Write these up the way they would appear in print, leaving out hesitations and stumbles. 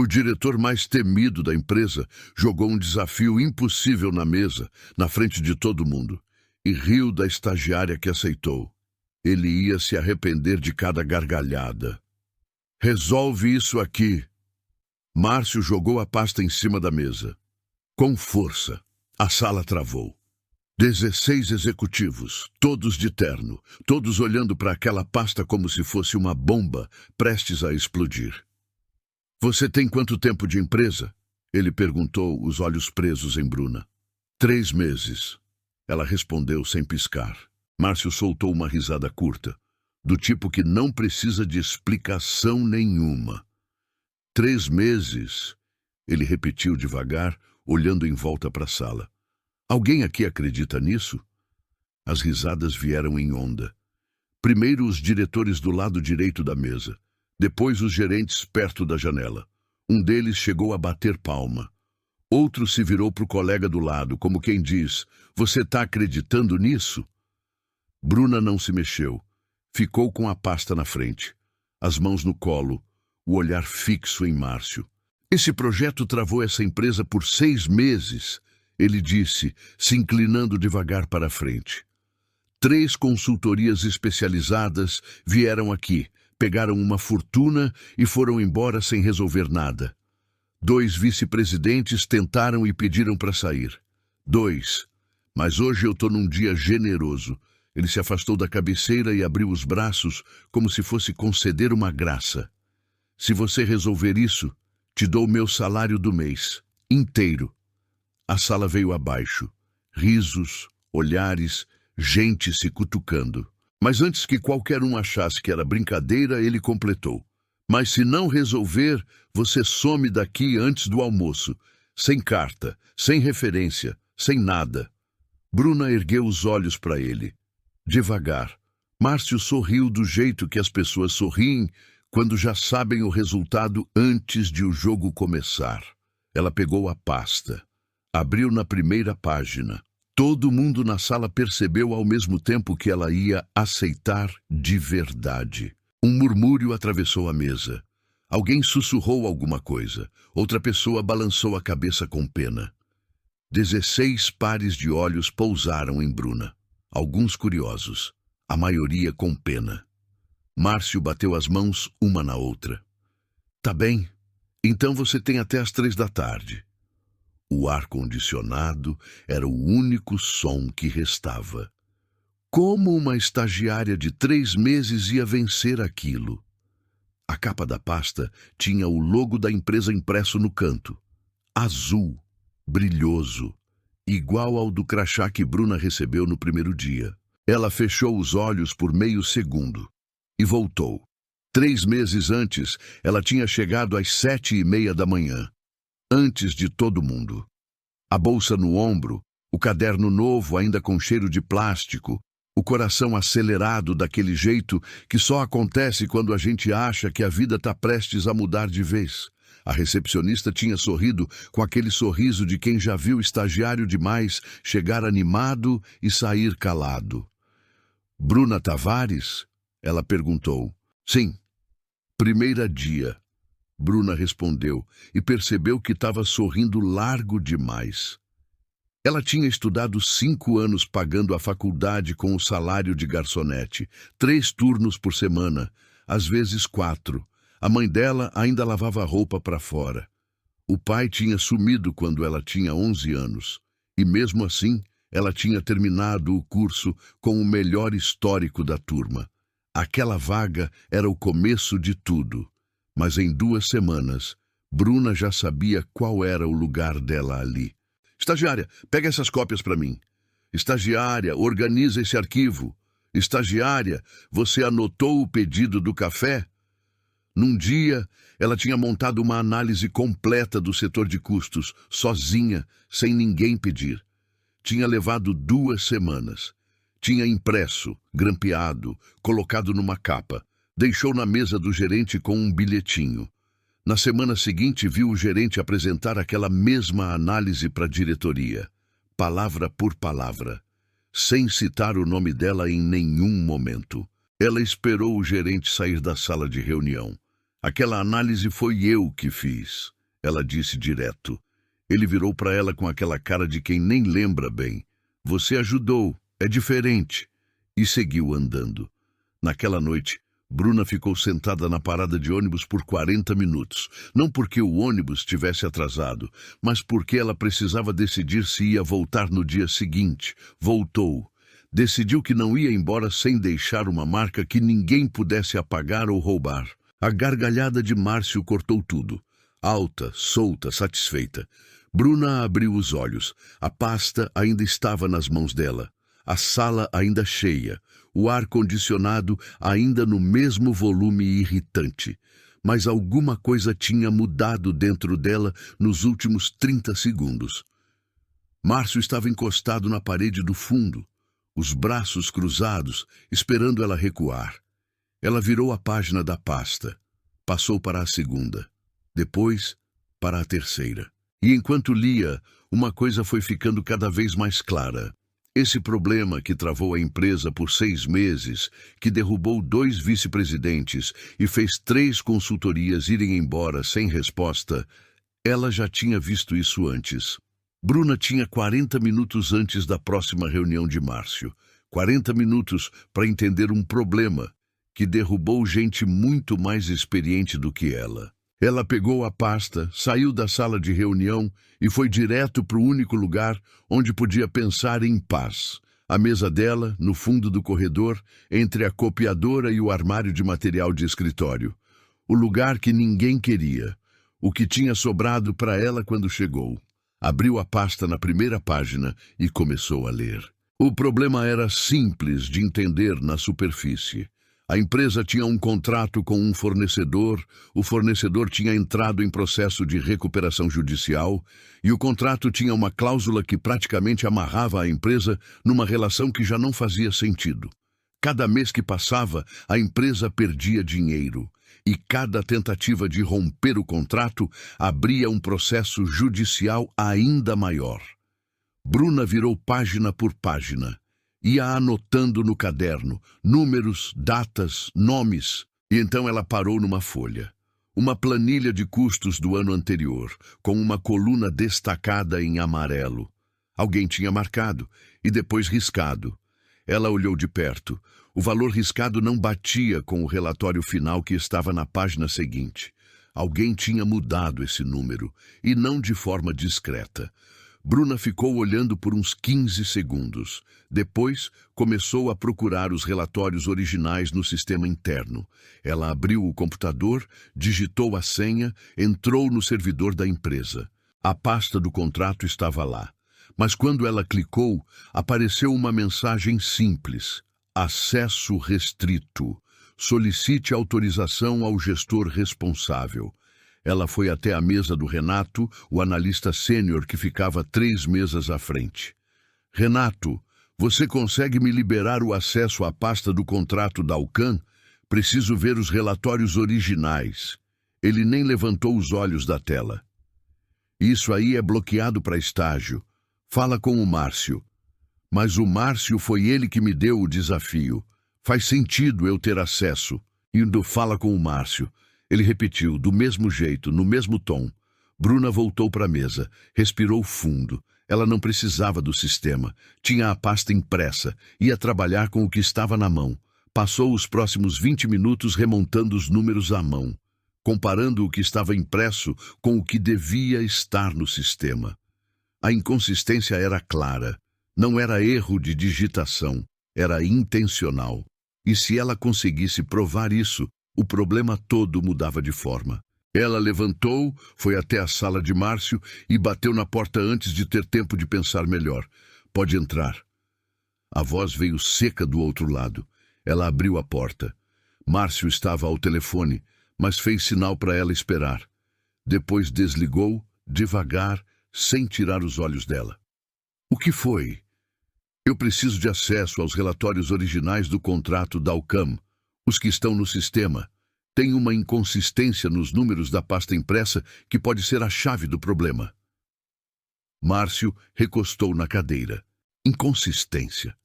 O diretor mais temido da empresa jogou um desafio impossível na mesa, na frente de todo mundo, e riu da estagiária que aceitou. Ele ia se arrepender de cada gargalhada. Resolve isso aqui. Márcio jogou a pasta em cima da mesa. Com força, a sala travou. 16 executivos, todos de terno, todos olhando para aquela pasta como se fosse uma bomba prestes a explodir. Você tem quanto tempo de empresa? Ele perguntou, os olhos presos em Bruna. 3 meses. Ela respondeu sem piscar. Márcio soltou uma risada curta, do tipo que não precisa de explicação nenhuma. 3 meses, ele repetiu devagar, olhando em volta para a sala. Alguém aqui acredita nisso? As risadas vieram em onda. Primeiro os diretores do lado direito da mesa, depois os gerentes perto da janela. Um deles chegou a bater palma. Outro se virou para o colega do lado, como quem diz, você está acreditando nisso? Bruna não se mexeu. Ficou com a pasta na frente, as mãos no colo, o olhar fixo em Márcio. Esse projeto travou essa empresa por 6 meses, ele disse, se inclinando devagar para a frente. 3 consultorias especializadas vieram aqui, pegaram uma fortuna e foram embora sem resolver nada. 2 vice-presidentes tentaram e pediram para sair. 2. Mas hoje eu estou num dia generoso. Ele se afastou da cabeceira e abriu os braços como se fosse conceder uma graça. Se você resolver isso, te dou meu salário do mês, inteiro. A sala veio abaixo. Risos, olhares, gente se cutucando. Mas antes que qualquer um achasse que era brincadeira, ele completou. Mas se não resolver, você some daqui antes do almoço. Sem carta, sem referência, sem nada. Bruna ergueu os olhos para ele. Devagar. Márcio sorriu do jeito que as pessoas sorriem quando já sabem o resultado antes de o jogo começar. Ela pegou a pasta. Abriu na primeira página. Todo mundo na sala percebeu ao mesmo tempo que ela ia aceitar de verdade. Um murmúrio atravessou a mesa. Alguém sussurrou alguma coisa. Outra pessoa balançou a cabeça com pena. 16 pares de olhos pousaram em Bruna. Alguns curiosos, a maioria com pena. Márcio bateu as mãos uma na outra. Tá bem, então você tem até as 3 da tarde. O ar-condicionado era o único som que restava. Como uma estagiária de 3 meses ia vencer aquilo? A capa da pasta tinha o logo da empresa impresso no canto. Azul, brilhoso, igual ao do crachá que Bruna recebeu no primeiro dia. Ela fechou os olhos por meio segundo e voltou. 3 meses antes, ela tinha chegado às 7:30 da manhã. Antes de todo mundo. A bolsa no ombro, o caderno novo ainda com cheiro de plástico, o coração acelerado daquele jeito que só acontece quando a gente acha que a vida está prestes a mudar de vez. A recepcionista tinha sorrido com aquele sorriso de quem já viu estagiário demais chegar animado e sair calado. Bruna Tavares? Ela perguntou. Sim. Primeira dia. Bruna respondeu e percebeu que estava sorrindo largo demais. Ela tinha estudado 5 anos pagando a faculdade com o salário de garçonete, 3 turnos por semana, às vezes 4. A mãe dela ainda lavava roupa para fora. O pai tinha sumido quando ela tinha 11 anos, e mesmo assim ela tinha terminado o curso com o melhor histórico da turma. Aquela vaga era o começo de tudo. Mas em 2 semanas, Bruna já sabia qual era o lugar dela ali. Estagiária, pega essas cópias para mim. Estagiária, organiza esse arquivo. Estagiária, você anotou o pedido do café? Num dia, ela tinha montado uma análise completa do setor de custos, sozinha, sem ninguém pedir. Tinha levado 2 semanas. Tinha impresso, grampeado, colocado numa capa. Deixou na mesa do gerente com um bilhetinho. Na semana seguinte, viu o gerente apresentar aquela mesma análise para a diretoria, palavra por palavra, sem citar o nome dela em nenhum momento. Ela esperou o gerente sair da sala de reunião. Aquela análise foi eu que fiz. ela disse direto. Ele virou para ela com aquela cara de quem nem lembra bem. Você ajudou, é diferente. E seguiu andando. Naquela noite, Bruna ficou sentada na parada de ônibus por 40 minutos. Não porque o ônibus tivesse atrasado, mas porque ela precisava decidir se ia voltar no dia seguinte. Voltou. Decidiu que não ia embora sem deixar uma marca que ninguém pudesse apagar ou roubar. A gargalhada de Márcio cortou tudo. Alta, solta, satisfeita. Bruna abriu os olhos. A pasta ainda estava nas mãos dela. A sala ainda cheia. O ar-condicionado ainda no mesmo volume irritante. Mas alguma coisa tinha mudado dentro dela nos últimos 30 segundos. Márcio estava encostado na parede do fundo, os braços cruzados, esperando ela recuar. Ela virou a página da pasta. Passou para a segunda. Depois, para a terceira. E enquanto lia, uma coisa foi ficando cada vez mais clara. Esse problema que travou a empresa por 6 meses, que derrubou 2 vice-presidentes e fez 3 consultorias irem embora sem resposta, ela já tinha visto isso antes. Bruna tinha 40 minutos antes da próxima reunião de Márcio. 40 minutos para entender um problema que derrubou gente muito mais experiente do que ela. Ela pegou a pasta, saiu da sala de reunião e foi direto para o único lugar onde podia pensar em paz. A mesa dela, no fundo do corredor, entre a copiadora e o armário de material de escritório. O lugar que ninguém queria. O que tinha sobrado para ela quando chegou. Abriu a pasta na primeira página e começou a ler. O problema era simples de entender na superfície. A empresa tinha um contrato com um fornecedor, o fornecedor tinha entrado em processo de recuperação judicial e o contrato tinha uma cláusula que praticamente amarrava a empresa numa relação que já não fazia sentido. Cada mês que passava, a empresa perdia dinheiro e cada tentativa de romper o contrato abria um processo judicial ainda maior. Bruna virou página por página. Ia anotando no caderno, números, datas, nomes, e então ela parou numa folha. Uma planilha de custos do ano anterior, com uma coluna destacada em amarelo. Alguém tinha marcado, e depois riscado. Ela olhou de perto. O valor riscado não batia com o relatório final que estava na página seguinte. Alguém tinha mudado esse número, e não de forma discreta. Bruna ficou olhando por uns 15 segundos. Depois, começou a procurar os relatórios originais no sistema interno. Ela abriu o computador, digitou a senha, entrou no servidor da empresa. A pasta do contrato estava lá. Mas quando ela clicou, apareceu uma mensagem simples. Acesso restrito. Solicite autorização ao gestor responsável. Ela foi até a mesa do Renato, o analista sênior que ficava 3 mesas à frente. Renato, você consegue me liberar o acesso à pasta do contrato da Alcan? Preciso ver os relatórios originais. Ele nem levantou os olhos da tela. Isso aí é bloqueado para estágio. Fala com o Márcio. Mas o Márcio foi ele que me deu o desafio. Faz sentido eu ter acesso. Indo fala com o Márcio. Ele repetiu, do mesmo jeito, no mesmo tom. Bruna voltou para a mesa, respirou fundo. Ela não precisava do sistema. Tinha a pasta impressa, ia trabalhar com o que estava na mão. Passou os próximos 20 minutos remontando os números à mão, comparando o que estava impresso com o que devia estar no sistema. A inconsistência era clara. Não era erro de digitação, era intencional. E se ela conseguisse provar isso, o problema todo mudava de forma. Ela levantou, foi até a sala de Márcio e bateu na porta antes de ter tempo de pensar melhor. Pode entrar. A voz veio seca do outro lado. Ela abriu a porta. Márcio estava ao telefone, mas fez sinal para ela esperar. Depois desligou, devagar, sem tirar os olhos dela. O que foi? Eu preciso de acesso aos relatórios originais do contrato da Alcam. Os que estão no sistema. Tem uma inconsistência nos números da pasta impressa que pode ser a chave do problema. Márcio recostou na cadeira. Inconsistência.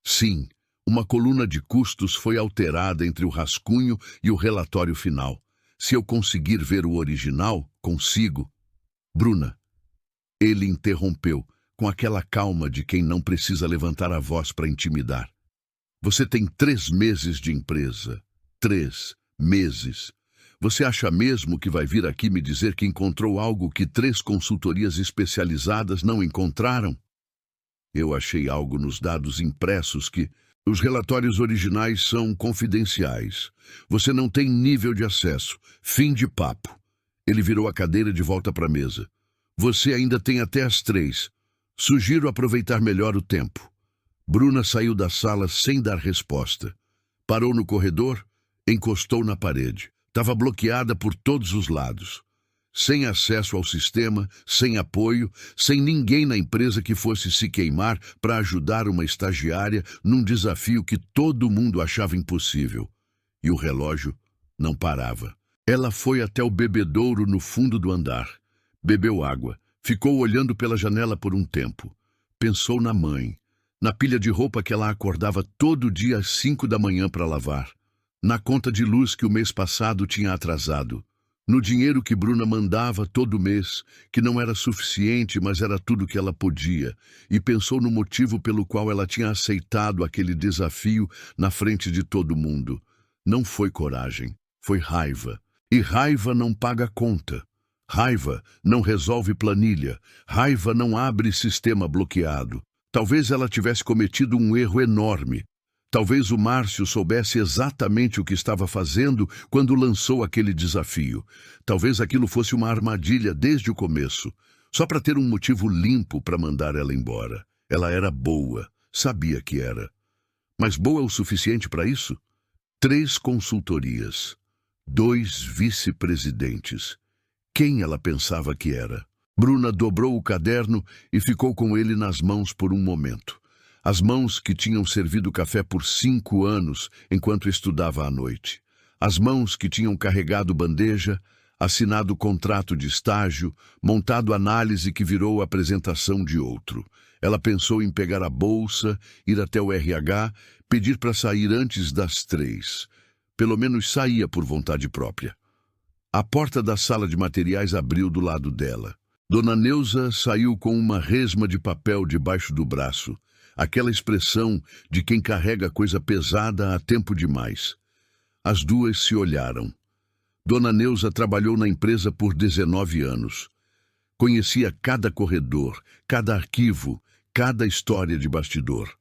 Sim, uma coluna de custos foi alterada entre o rascunho e o relatório final. Se eu conseguir ver o original, consigo. Bruna, ele interrompeu, com aquela calma de quem não precisa levantar a voz para intimidar. Você tem 3 meses de empresa. 3 meses. Você acha mesmo que vai vir aqui me dizer que encontrou algo que 3 consultorias especializadas não encontraram? Eu achei algo nos dados impressos que os relatórios originais são confidenciais. Você não tem nível de acesso. Fim de papo. Ele virou a cadeira de volta para a mesa. Você ainda tem até as 3. Sugiro aproveitar melhor o tempo. Bruna saiu da sala sem dar resposta. Parou no corredor, encostou na parede. Estava bloqueada por todos os lados. Sem acesso ao sistema, sem apoio, sem ninguém na empresa que fosse se queimar para ajudar uma estagiária num desafio que todo mundo achava impossível. E o relógio não parava. Ela foi até o bebedouro no fundo do andar. Bebeu água. Ficou olhando pela janela por um tempo. Pensou na mãe, na pilha de roupa que ela acordava todo dia às 5 da manhã para lavar, na conta de luz que o mês passado tinha atrasado, no dinheiro que Bruna mandava todo mês, que não era suficiente, mas era tudo que ela podia, e pensou no motivo pelo qual ela tinha aceitado aquele desafio na frente de todo mundo. Não foi coragem, foi raiva. E raiva não paga conta. Raiva não resolve planilha. Raiva não abre sistema bloqueado. Talvez ela tivesse cometido um erro enorme. Talvez o Márcio soubesse exatamente o que estava fazendo quando lançou aquele desafio. Talvez aquilo fosse uma armadilha desde o começo, só para ter um motivo limpo para mandar ela embora. Ela era boa, sabia que era. Mas boa o suficiente para isso? 3 consultorias, 2 vice-presidentes. Quem ela pensava que era? Bruna dobrou o caderno e ficou com ele nas mãos por um momento. As mãos que tinham servido café por 5 anos enquanto estudava à noite. As mãos que tinham carregado bandeja, assinado contrato de estágio, montado análise que virou apresentação de outro. Ela pensou em pegar a bolsa, ir até o RH, pedir para sair antes das 3. Pelo menos saía por vontade própria. A porta da sala de materiais abriu do lado dela. Dona Neuza saiu com uma resma de papel debaixo do braço. Aquela expressão de quem carrega coisa pesada há tempo demais. As duas se olharam. Dona Neuza trabalhou na empresa por 19 anos. Conhecia cada corredor, cada arquivo, cada história de bastidor.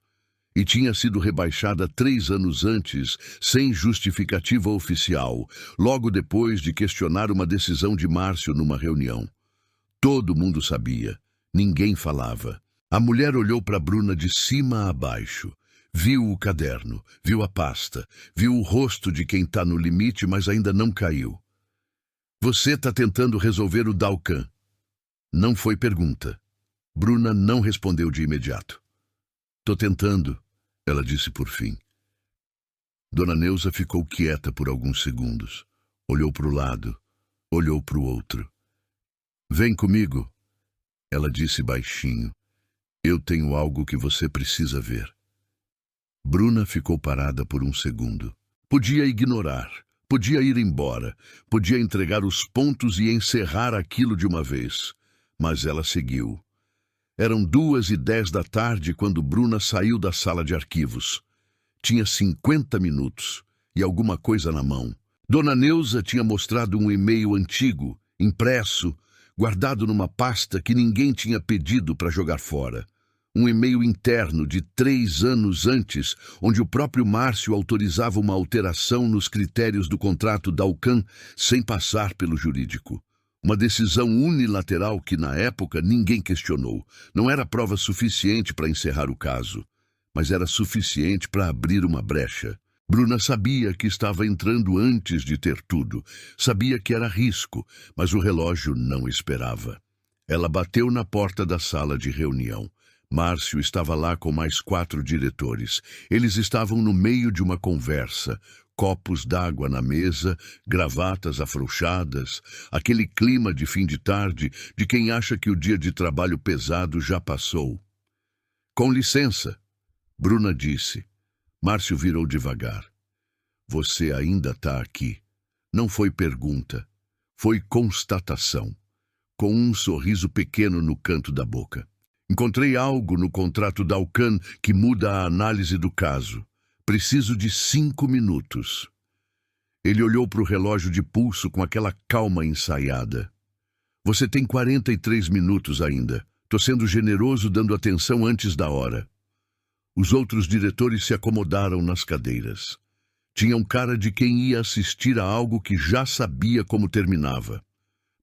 E tinha sido rebaixada 3 anos antes, sem justificativa oficial, logo depois de questionar uma decisão de Márcio numa reunião. Todo mundo sabia. Ninguém falava. A mulher olhou para Bruna de cima a baixo. Viu o caderno, viu a pasta, viu o rosto de quem está no limite, mas ainda não caiu. Você está tentando resolver o Dalcan? Não foi pergunta. Bruna não respondeu de imediato. Tô tentando, ela disse por fim. Dona Neuza ficou quieta por alguns segundos. Olhou para o lado, olhou para o outro. Vem comigo, ela disse baixinho. Eu tenho algo que você precisa ver. Bruna ficou parada por um segundo. Podia ignorar, podia ir embora, podia entregar os pontos e encerrar aquilo de uma vez. Mas ela seguiu. Eram 2:10 da tarde quando Bruna saiu da sala de arquivos. Tinha 50 minutos e alguma coisa na mão. Dona Neuza tinha mostrado um e-mail antigo, impresso, guardado numa pasta que ninguém tinha pedido para jogar fora. Um e-mail interno de 3 anos antes, onde o próprio Márcio autorizava uma alteração nos critérios do contrato Dalcan sem passar pelo jurídico. Uma decisão unilateral que, na época, ninguém questionou. Não era prova suficiente para encerrar o caso, mas era suficiente para abrir uma brecha. Bruna sabia que estava entrando antes de ter tudo. Sabia que era risco, mas o relógio não esperava. Ela bateu na porta da sala de reunião. Márcio estava lá com mais 4 diretores. Eles estavam no meio de uma conversa. Copos d'água na mesa, gravatas afrouxadas, aquele clima de fim de tarde de quem acha que o dia de trabalho pesado já passou. Com licença, Bruna disse. Márcio virou devagar. Você ainda está aqui. Não foi pergunta, foi constatação. com um sorriso pequeno no canto da boca. Encontrei algo no contrato da Alcan que muda a análise do caso. Preciso de 5 minutos. Ele olhou para o relógio de pulso com aquela calma ensaiada. Você tem 43 minutos ainda. Tô sendo generoso dando atenção antes da hora. Os outros diretores se acomodaram nas cadeiras. Tinham cara de quem ia assistir a algo que já sabia como terminava.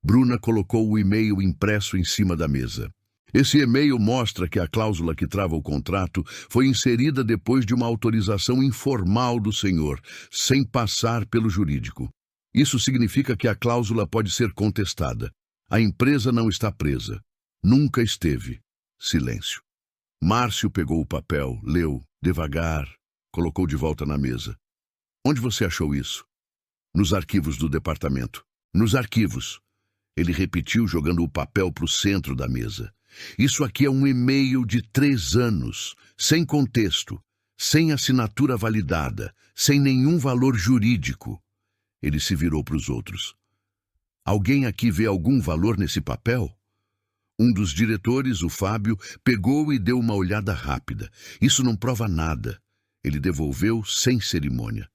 Bruna colocou o e-mail impresso em cima da mesa. Esse e-mail mostra que a cláusula que trava o contrato foi inserida depois de uma autorização informal do senhor, sem passar pelo jurídico. Isso significa que a cláusula pode ser contestada. A empresa não está presa. Nunca esteve. Silêncio. Márcio pegou o papel, leu, devagar, colocou de volta na mesa. Onde você achou isso? Nos arquivos do departamento. Nos arquivos. Ele repetiu, jogando o papel para o centro da mesa. Isso aqui é um e-mail de 3 anos, sem contexto, sem assinatura validada, sem nenhum valor jurídico. Ele se virou para os outros. Alguém aqui vê algum valor nesse papel? Um dos diretores, o Fábio, pegou e deu uma olhada rápida. Isso não prova nada. Ele devolveu sem cerimônia.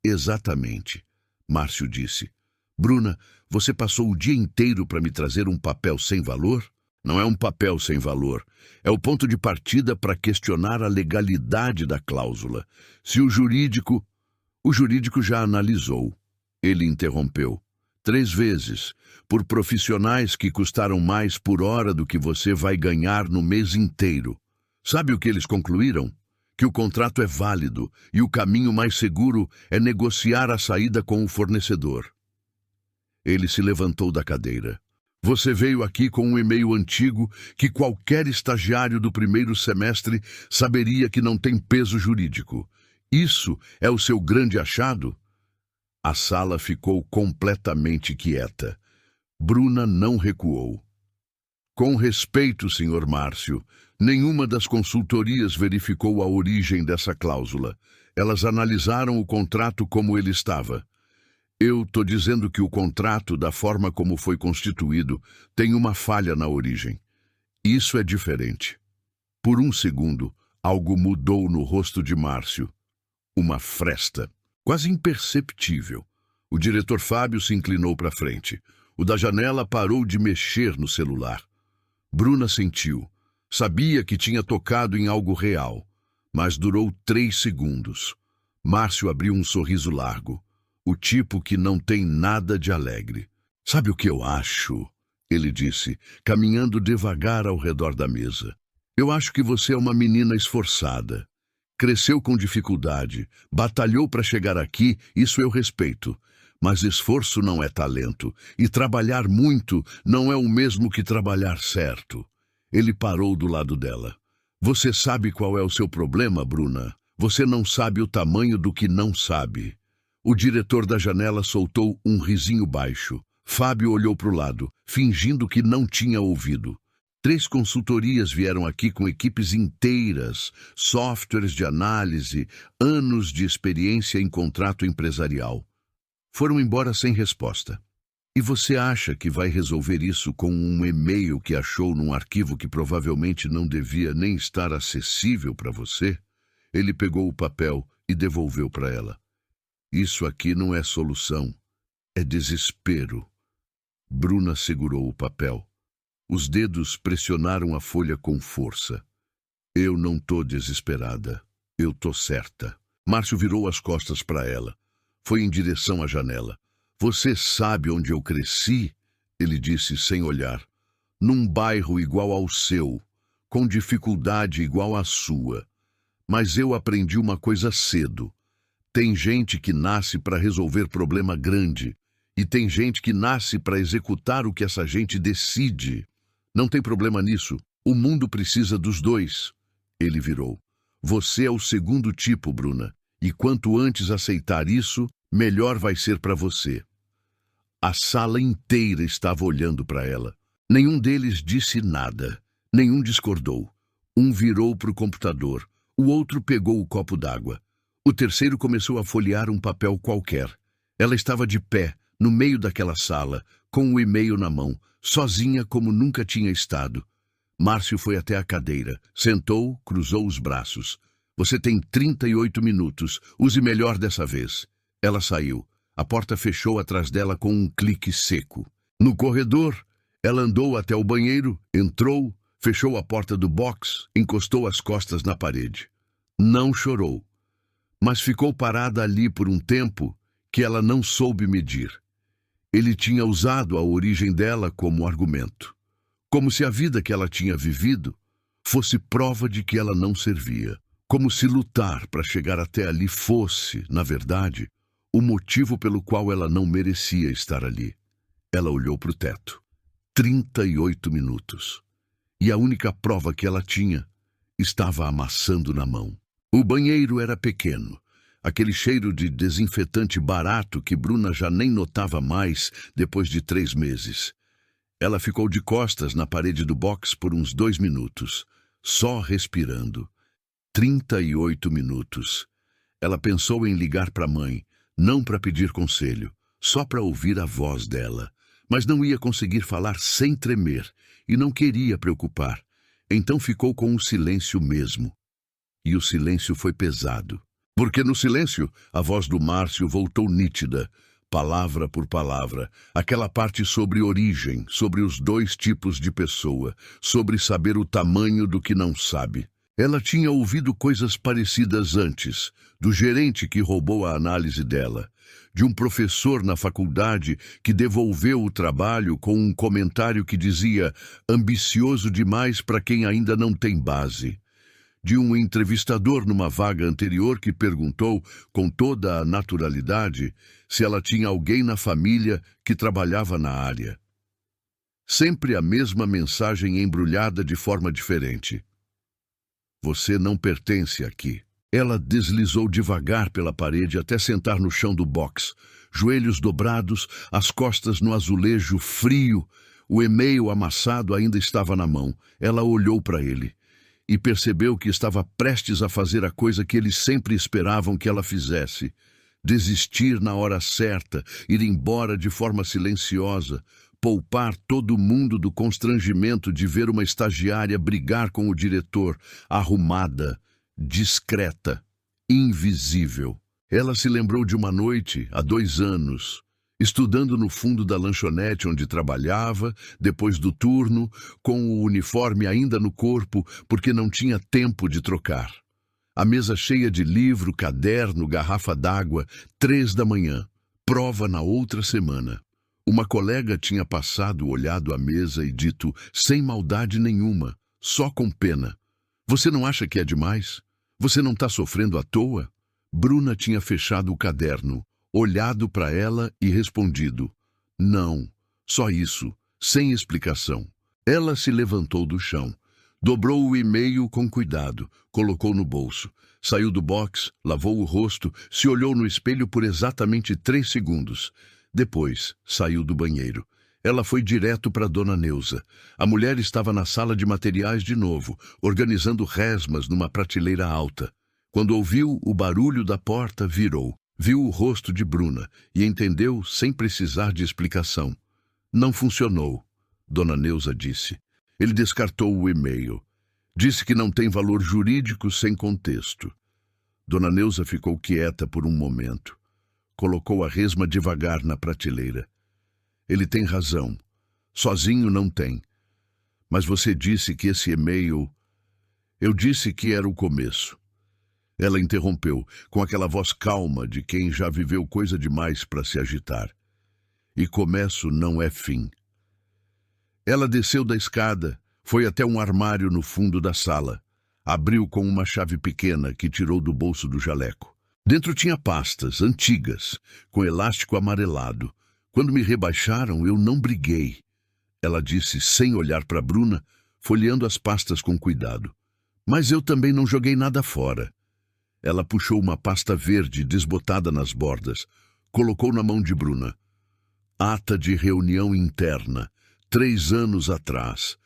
Exatamente, Márcio disse. Bruna, você passou o dia inteiro para me trazer um papel sem valor? Não é um papel sem valor. É o ponto de partida para questionar a legalidade da cláusula. Se o jurídico já analisou. Ele interrompeu. 3 vezes, por profissionais que custaram mais por hora do que você vai ganhar no mês inteiro. Sabe o que eles concluíram? Que o contrato é válido e o caminho mais seguro é negociar a saída com o fornecedor. Ele se levantou da cadeira. Você veio aqui com um e-mail antigo que qualquer estagiário do primeiro semestre saberia que não tem peso jurídico. Isso é o seu grande achado? A sala ficou completamente quieta. Bruna não recuou. Com respeito, Sr. Márcio, nenhuma das consultorias verificou a origem dessa cláusula. Elas analisaram o contrato como ele estava. Eu estou dizendo que o contrato, da forma como foi constituído, tem uma falha na origem. Isso é diferente. Por um segundo, algo mudou no rosto de Márcio. Uma fresta, quase imperceptível. O diretor Fábio se inclinou para frente. O da janela parou de mexer no celular. Bruna sentiu. Sabia que tinha tocado em algo real, mas durou 3 segundos. Márcio abriu um sorriso largo. O tipo que não tem nada de alegre. Sabe o que eu acho? Ele disse, caminhando devagar ao redor da mesa. Eu acho que você é uma menina esforçada. Cresceu com dificuldade, batalhou para chegar aqui, isso eu respeito. Mas esforço não é talento, e trabalhar muito não é o mesmo que trabalhar certo. Ele parou do lado dela. Você sabe qual é o seu problema, Bruna? Você não sabe o tamanho do que não sabe. O diretor da janela soltou um risinho baixo. Fábio olhou para o lado, fingindo que não tinha ouvido. 3 consultorias vieram aqui com equipes inteiras, softwares de análise, anos de experiência em contrato empresarial. Foram embora sem resposta. E você acha que vai resolver isso com um e-mail que achou num arquivo que provavelmente não devia nem estar acessível para você? Ele pegou o papel e devolveu para ela. Isso aqui não é solução, é desespero. Bruna segurou o papel. Os dedos pressionaram a folha com força. Eu não tô desesperada, eu tô certa. Márcio virou as costas para ela. Foi em direção à janela. Você sabe onde eu cresci? Ele disse sem olhar. Num bairro igual ao seu, com dificuldade igual à sua. Mas eu aprendi uma coisa cedo. Tem gente que nasce para resolver problema grande e tem gente que nasce para executar o que essa gente decide. Não tem problema nisso. O mundo precisa dos dois. Ele virou. Você é o segundo tipo, Bruna. E quanto antes aceitar isso, melhor vai ser para você. A sala inteira estava olhando para ela. Nenhum deles disse nada. Nenhum discordou. Um virou para o computador. O outro pegou o copo d'água. O terceiro começou a folhear um papel qualquer. Ela estava de pé, no meio daquela sala, com o e-mail na mão, sozinha como nunca tinha estado. Márcio foi até a cadeira, sentou, cruzou os braços. Você tem 38 minutos, use melhor dessa vez. Ela saiu. A porta fechou atrás dela com um clique seco. No corredor, ela andou até o banheiro, entrou, fechou a porta do box, encostou as costas na parede. Não chorou, mas ficou parada ali por um tempo que ela não soube medir. Ele tinha usado a origem dela como argumento, como se a vida que ela tinha vivido fosse prova de que ela não servia, como se lutar para chegar até ali fosse, na verdade, o motivo pelo qual ela não merecia estar ali. Ela olhou para o teto. 38 minutos. E a única prova que ela tinha estava amassando na mão. O banheiro era pequeno. Aquele cheiro de desinfetante barato que Bruna já nem notava mais depois de 3 meses. Ela ficou de costas na parede do box por uns 2 minutos, só respirando. 38 minutos. Ela pensou em ligar para a mãe, não para pedir conselho, só para ouvir a voz dela. Mas não ia conseguir falar sem tremer, e não queria preocupar. Então ficou com o silêncio mesmo. E o silêncio foi pesado. Porque no silêncio, a voz do Márcio voltou nítida, palavra por palavra, aquela parte sobre origem, sobre os 2 tipos de pessoa, sobre saber o tamanho do que não sabe. Ela tinha ouvido coisas parecidas antes, do gerente que roubou a análise dela, de um professor na faculdade que devolveu o trabalho com um comentário que dizia ambicioso demais para quem ainda não tem base, de um entrevistador numa vaga anterior que perguntou, com toda a naturalidade, se ela tinha alguém na família que trabalhava na área. Sempre a mesma mensagem embrulhada de forma diferente. Você não pertence aqui. Ela deslizou devagar pela parede até sentar no chão do box, joelhos dobrados, as costas no azulejo frio. O e-mail amassado ainda estava na mão. Ela olhou para ele e percebeu que estava prestes a fazer a coisa que eles sempre esperavam que ela fizesse. Desistir na hora certa, ir embora de forma silenciosa, poupar todo mundo do constrangimento de ver uma estagiária brigar com o diretor, arrumada, discreta, invisível. Ela se lembrou de uma noite, há 2 anos, estudando no fundo da lanchonete onde trabalhava, depois do turno, com o uniforme ainda no corpo, porque não tinha tempo de trocar. A mesa cheia de livro, caderno, garrafa d'água, 3 da manhã, prova na outra semana. Uma colega tinha passado, olhado a mesa e dito, sem maldade nenhuma, só com pena: "Você não acha que é demais? Você não está sofrendo à toa?" Bruna tinha fechado o caderno, olhado para ela e respondido: "Não, só isso, sem explicação." Ela se levantou do chão, dobrou o e-mail com cuidado, colocou no bolso, saiu do box, lavou o rosto, se olhou no espelho por exatamente 3 segundos. Depois, saiu do banheiro. Ela foi direto para Dona Neuza. A mulher estava na sala de materiais de novo, organizando resmas numa prateleira alta. Quando ouviu o barulho da porta, virou. Viu o rosto de Bruna e entendeu sem precisar de explicação. "Não funcionou", Dona Neuza disse. Ele descartou o e-mail. Disse que não tem valor jurídico sem contexto. Dona Neuza ficou quieta por um momento. Colocou a resma devagar na prateleira. "Ele tem razão. Sozinho não tem. Mas você disse que esse e-mail..." "Eu disse que era o começo." Ela interrompeu, com aquela voz calma de quem já viveu coisa demais para se agitar. "E começo não é fim." Ela desceu da escada, foi até um armário no fundo da sala. Abriu com uma chave pequena que tirou do bolso do jaleco. Dentro tinha pastas, antigas, com elástico amarelado. "Quando me rebaixaram, eu não briguei." Ela disse sem olhar para Bruna, folheando as pastas com cuidado. "Mas eu também não joguei nada fora." Ela puxou uma pasta verde desbotada nas bordas, colocou na mão de Bruna. "Ata de reunião interna, 3 anos atrás,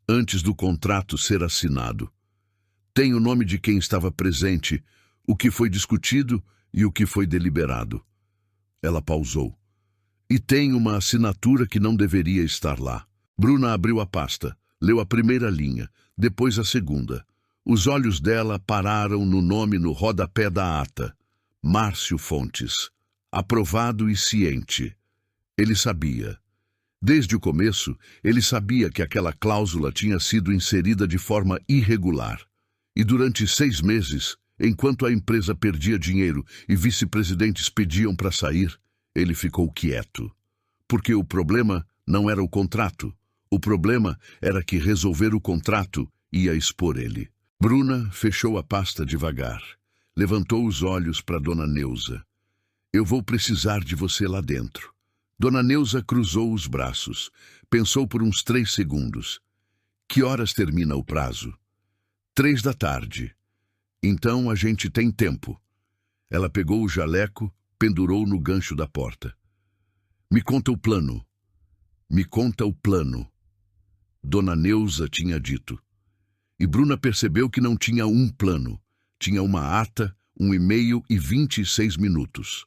antes do contrato ser assinado. Tem o nome de quem estava presente, o que foi discutido e o que foi deliberado." Ela pausou. E tem uma assinatura que não deveria estar lá. Bruna abriu a pasta, leu a primeira linha, depois a segunda. Os olhos dela pararam no nome no rodapé da ata. Márcio Fontes. Aprovado e ciente. Ele sabia. Desde o começo, ele sabia que aquela cláusula tinha sido inserida de forma irregular. E durante 6 meses, enquanto a empresa perdia dinheiro e vice-presidentes pediam para sair, ele ficou quieto. Porque o problema não era o contrato. O problema era que resolver o contrato ia expor ele. Bruna fechou a pasta devagar. Levantou os olhos para Dona Neuza. Eu vou precisar de você lá dentro. Dona Neuza cruzou os braços. Pensou por uns 3 segundos. Que horas termina o prazo? 3 da tarde. Então a gente tem tempo. Ela pegou o jaleco, pendurou no gancho da porta. Me conta o plano. Me conta o plano. Dona Neuza tinha dito. E Bruna percebeu que não tinha um plano. Tinha uma ata, um e-mail e 26 minutos.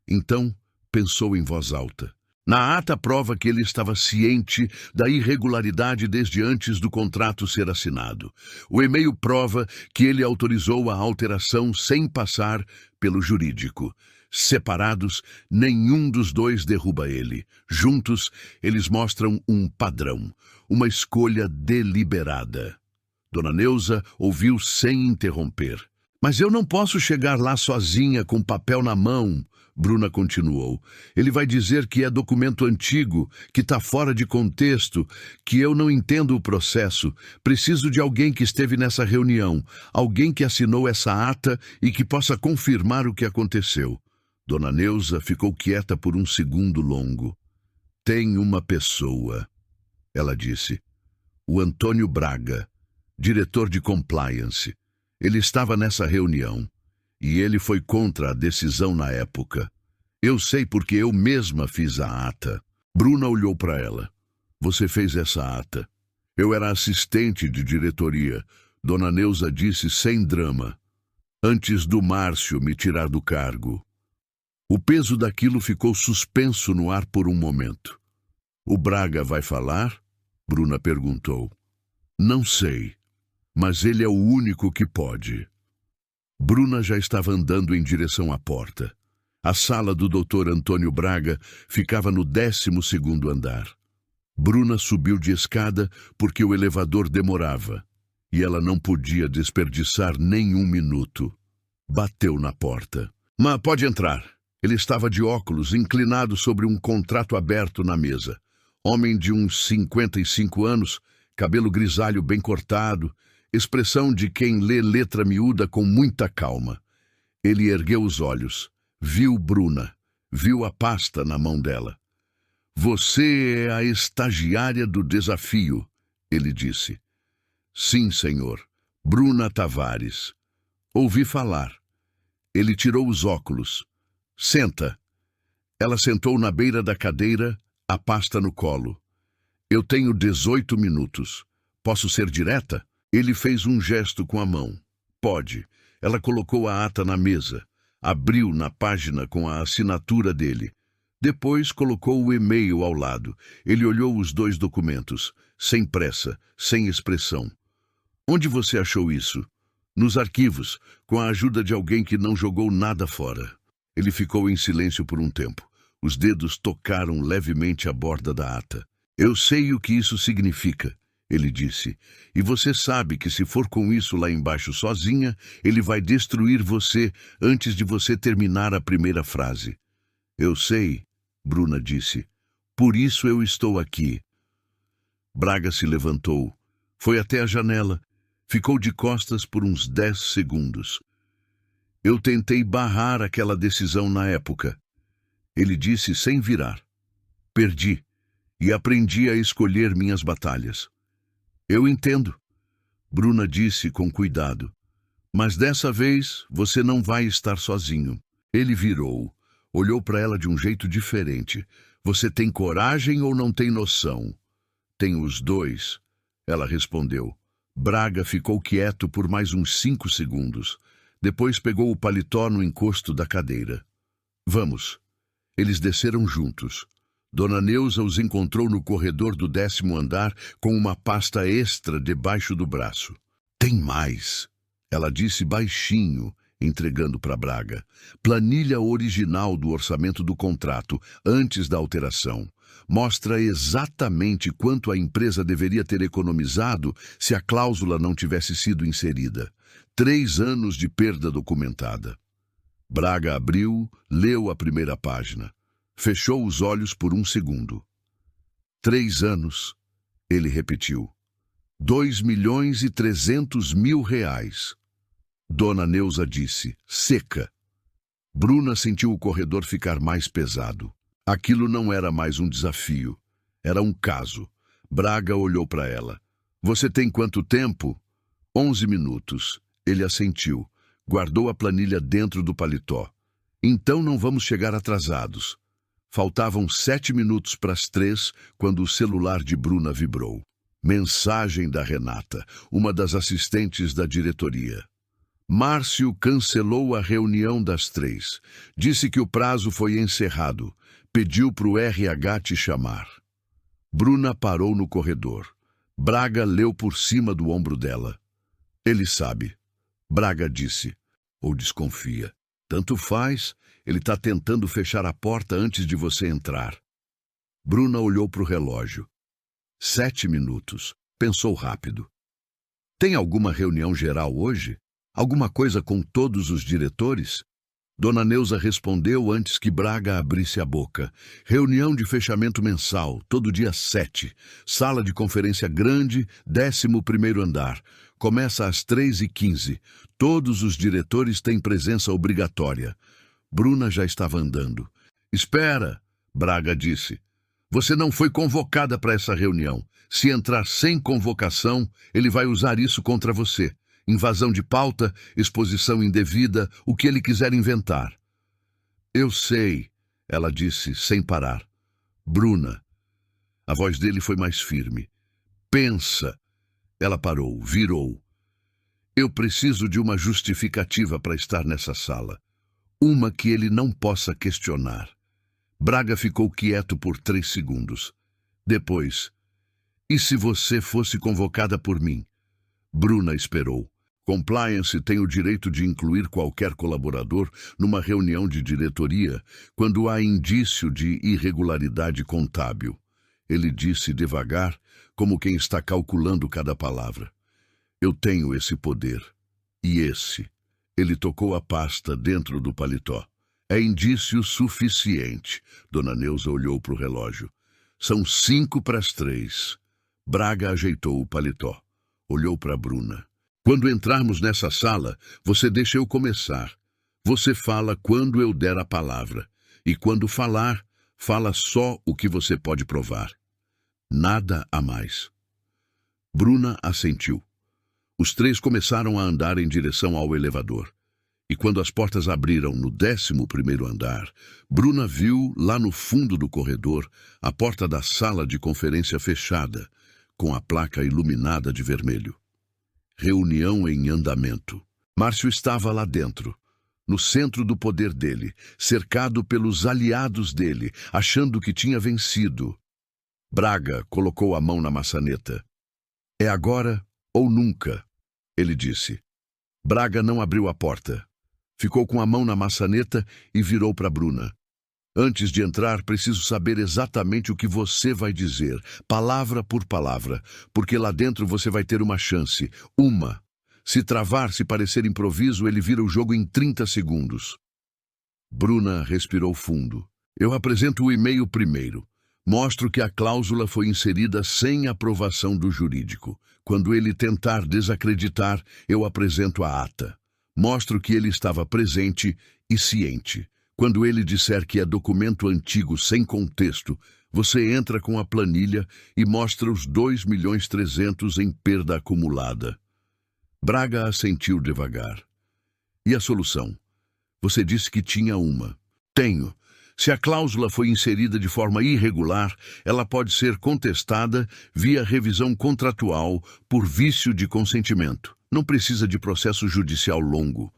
Então, pensou em voz alta. Na ata prova que ele estava ciente da irregularidade desde antes do contrato ser assinado. O e-mail prova que ele autorizou a alteração sem passar pelo jurídico. Separados, nenhum dos dois derruba ele. Juntos, eles mostram um padrão, uma escolha deliberada. Dona Neuza ouviu sem interromper. Mas eu não posso chegar lá sozinha com papel na mão, Bruna continuou. Ele vai dizer que é documento antigo, que está fora de contexto, que eu não entendo o processo. Preciso de alguém que esteve nessa reunião, alguém que assinou essa ata e que possa confirmar o que aconteceu. Dona Neuza ficou quieta por um segundo longo. Tem uma pessoa, ela disse. O Antônio Braga, diretor de compliance. Ele estava nessa reunião. E ele foi contra a decisão na época. Eu sei porque eu mesma fiz a ata. Bruna olhou para ela. Você fez essa ata. Eu era assistente de diretoria. Dona Neuza disse sem drama. Antes do Márcio me tirar do cargo. O peso daquilo ficou suspenso no ar por um momento. O Braga vai falar? Bruna perguntou. Não sei, mas ele é o único que pode. Bruna já estava andando em direção à porta. A sala do Dr. Antônio Braga ficava no 12º andar. Bruna subiu de escada porque o elevador demorava, e ela não podia desperdiçar nem um minuto. Bateu na porta. Mas pode entrar. Ele estava de óculos, inclinado sobre um contrato aberto na mesa. Homem de uns 55 anos, cabelo grisalho bem cortado, expressão de quem lê letra miúda com muita calma. Ele ergueu os olhos, viu Bruna, viu a pasta na mão dela. Você é a estagiária do desafio, ele disse. Sim, senhor. Bruna Tavares. Ouvi falar. Ele tirou os óculos. Senta. Ela sentou na beira da cadeira, a pasta no colo. Eu tenho 18 minutos. Posso ser direta? Ele fez um gesto com a mão. Pode. Ela colocou a ata na mesa. Abriu na página com a assinatura dele. Depois colocou o e-mail ao lado. Ele olhou os 2 documentos, sem pressa, sem expressão. Onde você achou isso? Nos arquivos, com a ajuda de alguém que não jogou nada fora. Ele ficou em silêncio por um tempo. Os dedos tocaram levemente a borda da ata. Eu sei o que isso significa, ele disse. E você sabe que se for com isso lá embaixo sozinha, ele vai destruir você antes de você terminar a primeira frase. Eu sei, Bruna disse. Por isso eu estou aqui. Braga se levantou. Foi até a janela. Ficou de costas por uns 10 segundos. Eu tentei barrar aquela decisão na época. Ele disse sem virar. Perdi. E aprendi a escolher minhas batalhas. Eu entendo. Bruna disse com cuidado. Mas dessa vez você não vai estar sozinho. Ele virou. Olhou para ela de um jeito diferente. Você tem coragem ou não tem noção? Tenho os 2. Ela respondeu. Braga ficou quieto por mais uns 5 segundos. Depois pegou o paletó no encosto da cadeira. Vamos. Eles desceram juntos. Dona Neuza os encontrou no corredor do 10º andar com uma pasta extra debaixo do braço. Tem mais, ela disse baixinho, entregando para Braga. Planilha original do orçamento do contrato, antes da alteração. Mostra exatamente quanto a empresa deveria ter economizado se a cláusula não tivesse sido inserida. 3 anos de perda documentada. Braga abriu, leu a primeira página. Fechou os olhos por um segundo. 3 anos, ele repetiu. 2.300.000 reais. Dona Neuza disse, seca. Bruna sentiu o corredor ficar mais pesado. Aquilo não era mais um desafio. Era um caso. Braga olhou para ela. Você tem quanto tempo? 11 minutos. Ele assentiu. Guardou a planilha dentro do paletó. Então não vamos chegar atrasados. Faltavam 7 minutos para as 3 quando o celular de Bruna vibrou. Mensagem da Renata, uma das assistentes da diretoria. Márcio cancelou a reunião das 3. Disse que o prazo foi encerrado. Pediu para o RH te chamar. Bruna parou no corredor. Braga leu por cima do ombro dela. Ele sabe. Braga disse. Ou desconfia. Tanto faz, ele está tentando fechar a porta antes de você entrar. Bruna olhou para o relógio. 7 minutos. Pensou rápido. Tem alguma reunião geral hoje? Alguma coisa com todos os diretores? Dona Neuza respondeu antes que Braga abrisse a boca. Reunião de fechamento mensal, todo dia 7. Sala de conferência grande, 11º andar. Começa às 3h15. Todos os diretores têm presença obrigatória. Bruna já estava andando. Espera, Braga disse. Você não foi convocada para essa reunião. Se entrar sem convocação, ele vai usar isso contra você. Invasão de pauta, exposição indevida, o que ele quiser inventar. Eu sei, ela disse, sem parar. Bruna. A voz dele foi mais firme. Pensa. Ela parou, virou. Eu preciso de uma justificativa para estar nessa sala. Uma que ele não possa questionar. Braga ficou quieto por 3 segundos. Depois, e se você fosse convocada por mim? Bruna esperou. Compliance tem o direito de incluir qualquer colaborador numa reunião de diretoria quando há indício de irregularidade contábil. Ele disse devagar, como quem está calculando cada palavra. Eu tenho esse poder. E esse. Ele tocou a pasta dentro do paletó. É indício suficiente. Dona Neuza olhou para o relógio. São 5 para as 3. Braga ajeitou o paletó. Olhou para Bruna. Quando entrarmos nessa sala, você deixa eu começar. Você fala quando eu der a palavra. E quando falar, fala só o que você pode provar. Nada a mais. Bruna assentiu. Os 3 começaram a andar em direção ao elevador. E quando as portas abriram no 11º andar, Bruna viu, lá no fundo do corredor, a porta da sala de conferência fechada, com a placa iluminada de vermelho. Reunião em andamento. Márcio estava lá dentro, no centro do poder dele, cercado pelos aliados dele, achando que tinha vencido. Braga colocou a mão na maçaneta. É agora ou nunca, ele disse. Braga não abriu a porta. Ficou com a mão na maçaneta e virou para Bruna. Antes de entrar, preciso saber exatamente o que você vai dizer, palavra por palavra, porque lá dentro você vai ter uma chance. Uma. Se travar, se parecer improviso, ele vira o jogo em 30 segundos. Bruna respirou fundo. Eu apresento o e-mail primeiro. Mostro que a cláusula foi inserida sem aprovação do jurídico. Quando ele tentar desacreditar, eu apresento a ata. Mostro que ele estava presente e ciente. Quando ele disser que é documento antigo sem contexto, você entra com a planilha e mostra os 2.300.000 em perda acumulada. Braga assentiu devagar. E a solução? Você disse que tinha uma. Tenho. Se a cláusula foi inserida de forma irregular, ela pode ser contestada via revisão contratual por vício de consentimento. Não precisa de processo judicial longo.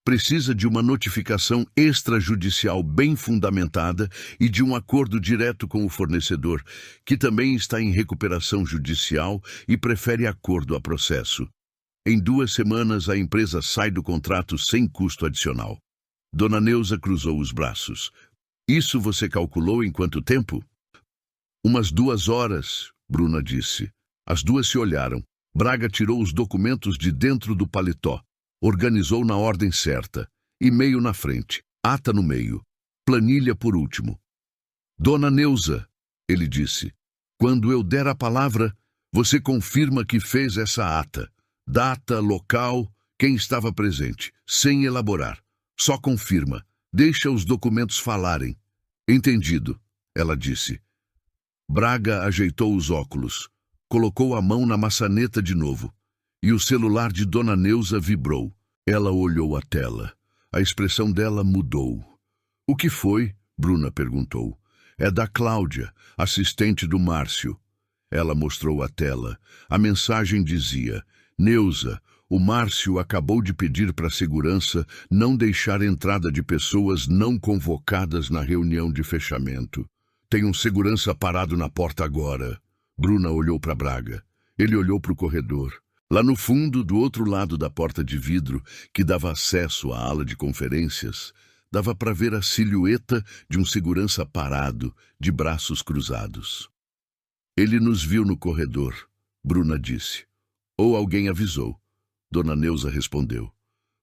Precisa de uma notificação extrajudicial bem fundamentada e de um acordo direto com o fornecedor, que também está em recuperação judicial e prefere acordo a processo. Em 2 semanas, a empresa sai do contrato sem custo adicional. Dona Neuza cruzou os braços. Isso você calculou em quanto tempo? Umas 2 horas, Bruna disse. As duas se olharam. Braga tirou os documentos de dentro do paletó. Organizou na ordem certa. E-mail na frente. Ata no meio. Planilha por último. Dona Neuza, ele disse. Quando eu der a palavra, você confirma que fez essa ata. Data, local, quem estava presente. Sem elaborar. Só confirma. Deixa os documentos falarem. Entendido, ela disse. Braga ajeitou os óculos. Colocou a mão na maçaneta de novo. E o celular de Dona Neuza vibrou. Ela olhou a tela. A expressão dela mudou. O que foi? Bruna perguntou. É da Cláudia, assistente do Márcio. Ela mostrou a tela. A mensagem dizia: Neuza, o Márcio acabou de pedir para a segurança não deixar entrada de pessoas não convocadas na reunião de fechamento. Tem um segurança parado na porta agora. Bruna olhou para Braga. Ele olhou para o corredor. Lá no fundo, do outro lado da porta de vidro, que dava acesso à ala de conferências, dava para ver a silhueta de um segurança parado, de braços cruzados. Ele nos viu no corredor, Bruna disse. Ou alguém avisou. Dona Neuza respondeu.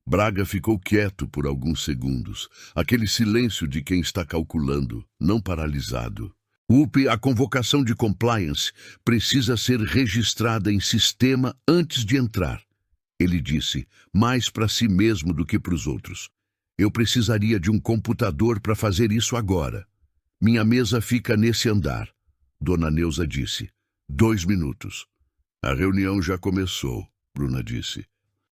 Braga ficou quieto por alguns segundos, aquele silêncio de quem está calculando, não paralisado. A convocação de compliance precisa ser registrada em sistema antes de entrar. Ele disse, mais para si mesmo do que para os outros. Eu precisaria de um computador para fazer isso agora. Minha mesa fica nesse andar. Dona Neuza disse. 2 minutos. A reunião já começou, Bruna disse.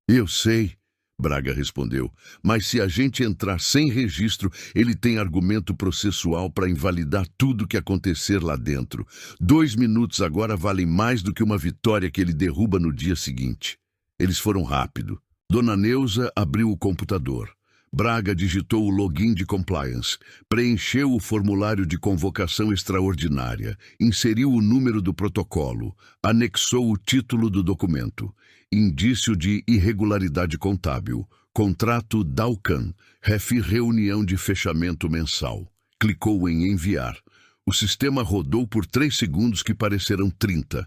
Eu sei, Braga respondeu, mas se a gente entrar sem registro, ele tem argumento processual para invalidar tudo que acontecer lá dentro. 2 minutos agora valem mais do que uma vitória que ele derruba no dia seguinte. Eles foram rápido. Dona Neuza abriu o computador. Braga digitou o login de compliance, preencheu o formulário de convocação extraordinária, inseriu o número do protocolo, anexou o título do documento, indício de irregularidade contábil, contrato Dalcan, reunião de fechamento mensal. Clicou em enviar. O sistema rodou por 3 segundos que pareceram 30.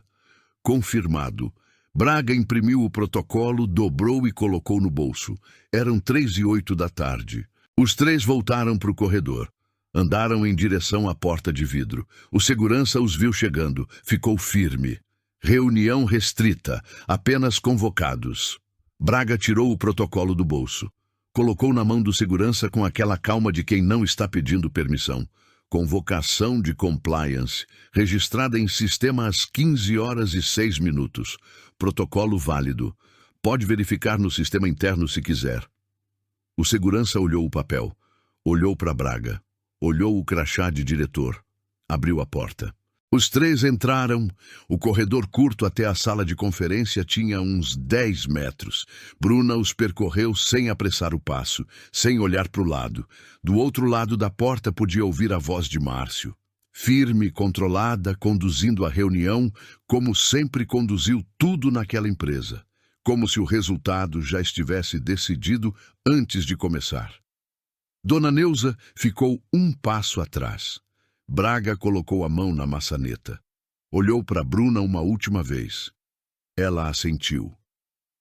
Confirmado. Braga imprimiu o protocolo, dobrou e colocou no bolso. Eram 3:08 da tarde. Os 3 voltaram para o corredor. Andaram em direção à porta de vidro. O segurança os viu chegando. Ficou firme. Reunião restrita. Apenas convocados. Braga tirou o protocolo do bolso. Colocou na mão do segurança com aquela calma de quem não está pedindo permissão. Convocação de compliance, registrada em sistema às 15h06. Protocolo válido. Pode verificar no sistema interno se quiser. O segurança olhou o papel. Olhou para Braga. Olhou o crachá de diretor. Abriu a porta. Os 3 entraram. O corredor curto até a sala de conferência tinha uns 10 metros. Bruna os percorreu sem apressar o passo, sem olhar para o lado. Do outro lado da porta podia ouvir a voz de Márcio. Firme, controlada, conduzindo a reunião, como sempre conduziu tudo naquela empresa. Como se o resultado já estivesse decidido antes de começar. Dona Neuza ficou um passo atrás. Braga colocou a mão na maçaneta. Olhou para Bruna uma última vez. Ela assentiu.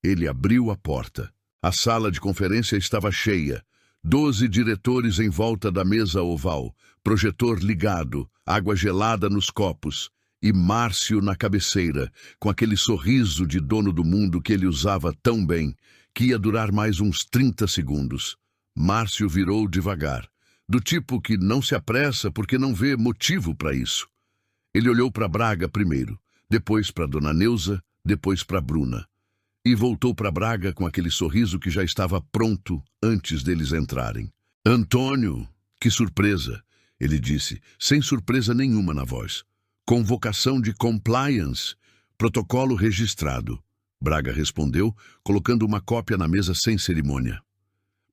Ele abriu a porta. A sala de conferência estava cheia. 12 diretores em volta da mesa oval, projetor ligado, água gelada nos copos, e Márcio na cabeceira, com aquele sorriso de dono do mundo que ele usava tão bem, que ia durar mais uns 30 segundos. Márcio virou devagar. Do tipo que não se apressa porque não vê motivo para isso. Ele olhou para Braga primeiro, depois para Dona Neuza, depois para Bruna. E voltou para Braga com aquele sorriso que já estava pronto antes deles entrarem. Antônio, que surpresa, ele disse, sem surpresa nenhuma na voz. Convocação de compliance, protocolo registrado. Braga respondeu, colocando uma cópia na mesa sem cerimônia.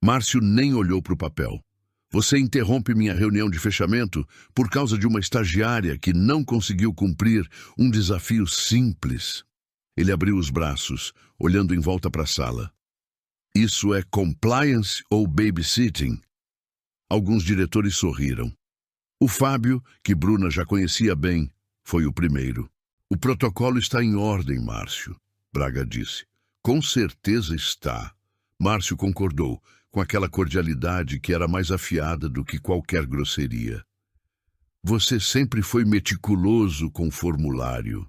Márcio nem olhou para o papel. Você interrompe minha reunião de fechamento por causa de uma estagiária que não conseguiu cumprir um desafio simples. Ele abriu os braços, olhando em volta para a sala. Isso é compliance ou babysitting? Alguns diretores sorriram. O Fábio, que Bruna já conhecia bem, foi o primeiro. O protocolo está em ordem, Márcio, Braga disse. Com certeza está. Márcio concordou, com aquela cordialidade que era mais afiada do que qualquer grosseria. Você sempre foi meticuloso com o formulário.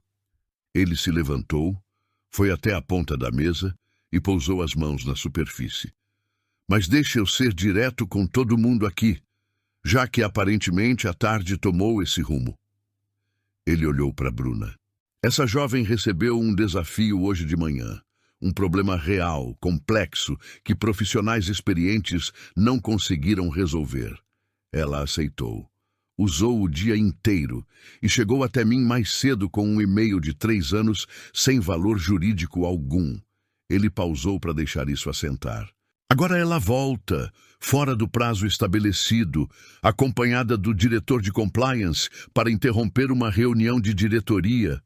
Ele se levantou, foi até a ponta da mesa e pousou as mãos na superfície. Mas deixe eu ser direto com todo mundo aqui, já que aparentemente a tarde tomou esse rumo. Ele olhou para Bruna. Essa jovem recebeu um desafio hoje de manhã. Um problema real, complexo, que profissionais experientes não conseguiram resolver. Ela aceitou. Usou o dia inteiro e chegou até mim mais cedo com um e-mail de 3 anos sem valor jurídico algum. Ele pausou para deixar isso assentar. Agora ela volta, fora do prazo estabelecido, acompanhada do diretor de compliance, para interromper uma reunião de diretoria.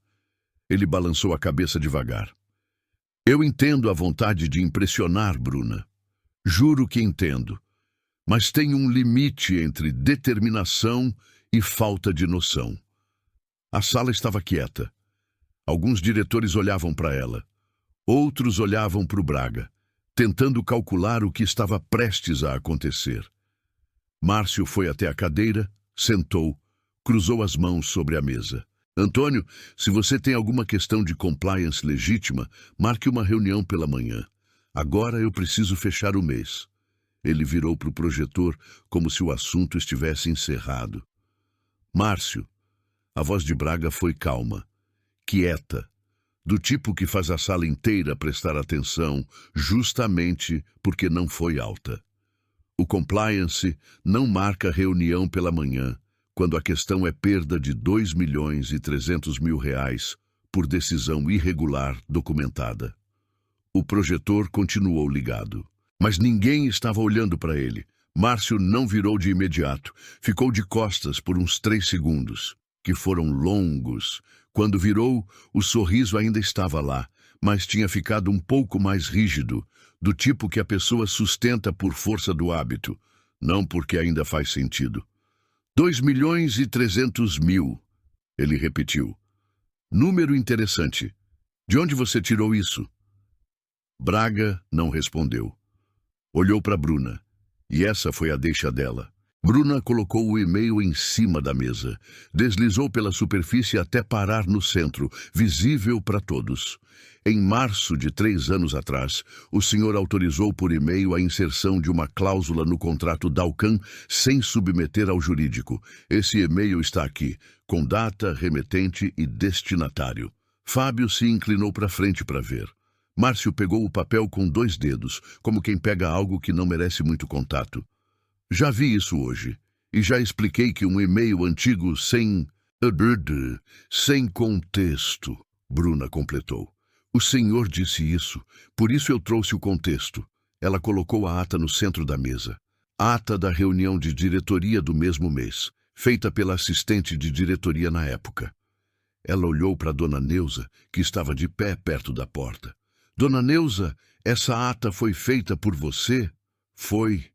Ele balançou a cabeça devagar. Eu entendo a vontade de impressionar, Bruna. Juro que entendo. Mas tem um limite entre determinação e falta de noção. A sala estava quieta. Alguns diretores olhavam para ela. Outros olhavam para o Braga, tentando calcular o que estava prestes a acontecer. Márcio foi até a cadeira, sentou, cruzou as mãos sobre a mesa. Antônio, se você tem alguma questão de compliance legítima, marque uma reunião pela manhã. Agora eu preciso fechar o mês. Ele virou para o projetor como se o assunto estivesse encerrado. Márcio, a voz de Braga foi calma, quieta, do tipo que faz a sala inteira prestar atenção, justamente porque não foi alta. O compliance não marca reunião pela manhã, quando a questão é perda de R$ 2.300.000 por decisão irregular documentada. O projetor continuou ligado, mas ninguém estava olhando para ele. Márcio não virou de imediato, ficou de costas por uns 3 segundos, que foram longos. Quando virou, o sorriso ainda estava lá, mas tinha ficado um pouco mais rígido, do tipo que a pessoa sustenta por força do hábito, não porque ainda faz sentido. 2.300.000, ele repetiu. Número interessante. De onde você tirou isso? Braga não respondeu. Olhou para Bruna, e essa foi a deixa dela. Bruna colocou o e-mail em cima da mesa, deslizou pela superfície até parar no centro, visível para todos. Em março de 3 anos atrás, o senhor autorizou por e-mail a inserção de uma cláusula no contrato Dalcan sem submeter ao jurídico. Esse e-mail está aqui, com data, remetente e destinatário. Fábio se inclinou para frente para ver. Márcio pegou o papel com 2 dedos, como quem pega algo que não merece muito contato. Já vi isso hoje, e já expliquei que um e-mail antigo sem contexto, Bruna completou. O senhor disse isso, por isso eu trouxe o contexto. Ela colocou a ata no centro da mesa. A ata da reunião de diretoria do mesmo mês, feita pela assistente de diretoria na época. Ela olhou para Dona Neuza, que estava de pé perto da porta. Dona Neuza, essa ata foi feita por você? Foi,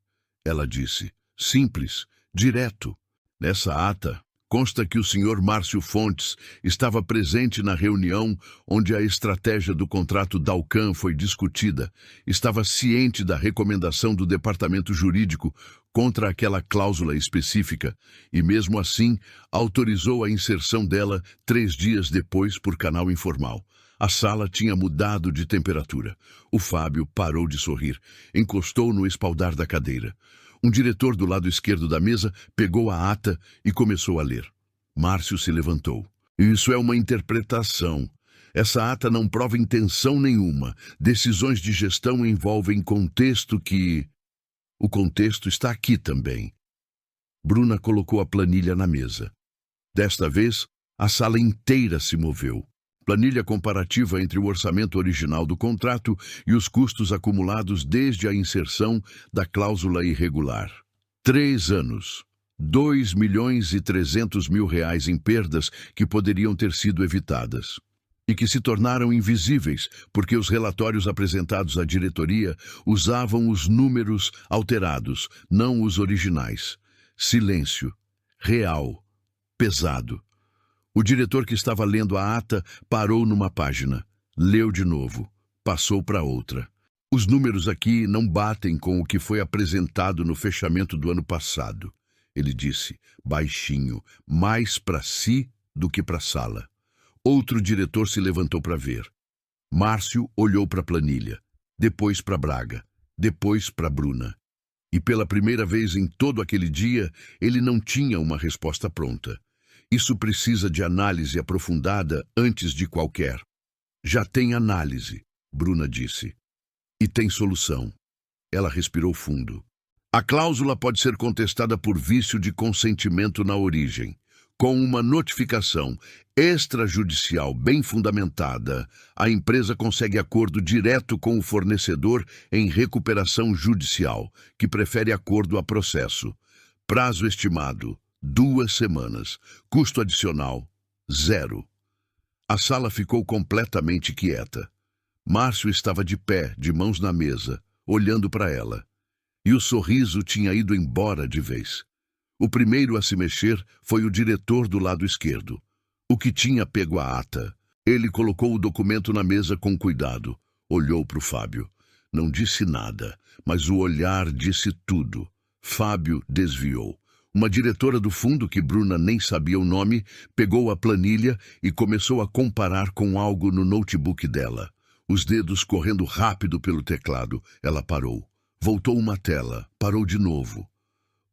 ela disse. Simples, direto. Nessa ata, consta que o senhor Márcio Fontes estava presente na reunião onde a estratégia do contrato Dalcan foi discutida, estava ciente da recomendação do departamento jurídico contra aquela cláusula específica e, mesmo assim, autorizou a inserção dela 3 dias depois por canal informal. A sala tinha mudado de temperatura. O Fábio parou de sorrir, encostou no espaldar da cadeira. Um diretor do lado esquerdo da mesa pegou a ata e começou a ler. Márcio se levantou. Isso é uma interpretação. Essa ata não prova intenção nenhuma. Decisões de gestão envolvem contexto que... O contexto está aqui também. Bruna colocou a planilha na mesa. Desta vez, a sala inteira se moveu. Planilha comparativa entre o orçamento original do contrato e os custos acumulados desde a inserção da cláusula irregular. 3 anos. 2.300.000 em perdas que poderiam ter sido evitadas e que se tornaram invisíveis porque os relatórios apresentados à diretoria usavam os números alterados, não os originais. Silêncio. Real. Pesado. O diretor que estava lendo a ata parou numa página, leu de novo, passou para outra. Os números aqui não batem com o que foi apresentado no fechamento do ano passado, ele disse, baixinho, mais para si do que para a sala. Outro diretor se levantou para ver. Márcio olhou para a planilha, depois para Braga, depois para Bruna. E pela primeira vez em todo aquele dia, ele não tinha uma resposta pronta. Isso precisa de análise aprofundada antes de qualquer. Já tem análise, Bruna disse. E tem solução. Ela respirou fundo. A cláusula pode ser contestada por vício de consentimento na origem. Com uma notificação extrajudicial bem fundamentada, a empresa consegue acordo direto com o fornecedor em recuperação judicial, que prefere acordo a processo. Prazo estimado: 2 semanas. Custo adicional: 0. A sala ficou completamente quieta. Márcio estava de pé, de mãos na mesa, olhando para ela. E o sorriso tinha ido embora de vez. O primeiro a se mexer foi o diretor do lado esquerdo, o que tinha pego a ata. Ele colocou o documento na mesa com cuidado, olhou para o Fábio. Não disse nada, mas o olhar disse tudo. Fábio desviou. Uma diretora do fundo, que Bruna nem sabia o nome, pegou a planilha e começou a comparar com algo no notebook dela. Os dedos correndo rápido pelo teclado. Ela parou. Voltou uma tela. Parou de novo.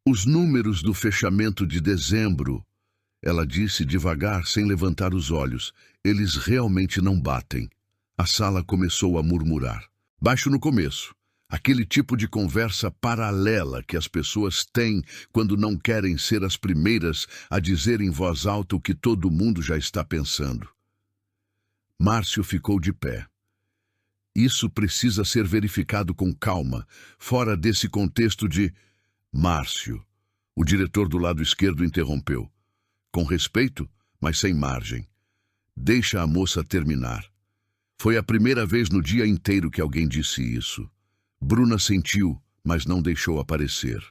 Os números do fechamento de dezembro, ela disse devagar, sem levantar os olhos. Eles realmente não batem. A sala começou a murmurar. Baixo no começo. Aquele tipo de conversa paralela que as pessoas têm quando não querem ser as primeiras a dizer em voz alta o que todo mundo já está pensando. Márcio ficou de pé. Isso precisa ser verificado com calma, fora desse contexto de... Márcio, o diretor do lado esquerdo interrompeu. Com respeito, mas sem margem. Deixa a moça terminar. Foi a primeira vez no dia inteiro que alguém disse isso. Bruna sentiu, mas não deixou aparecer.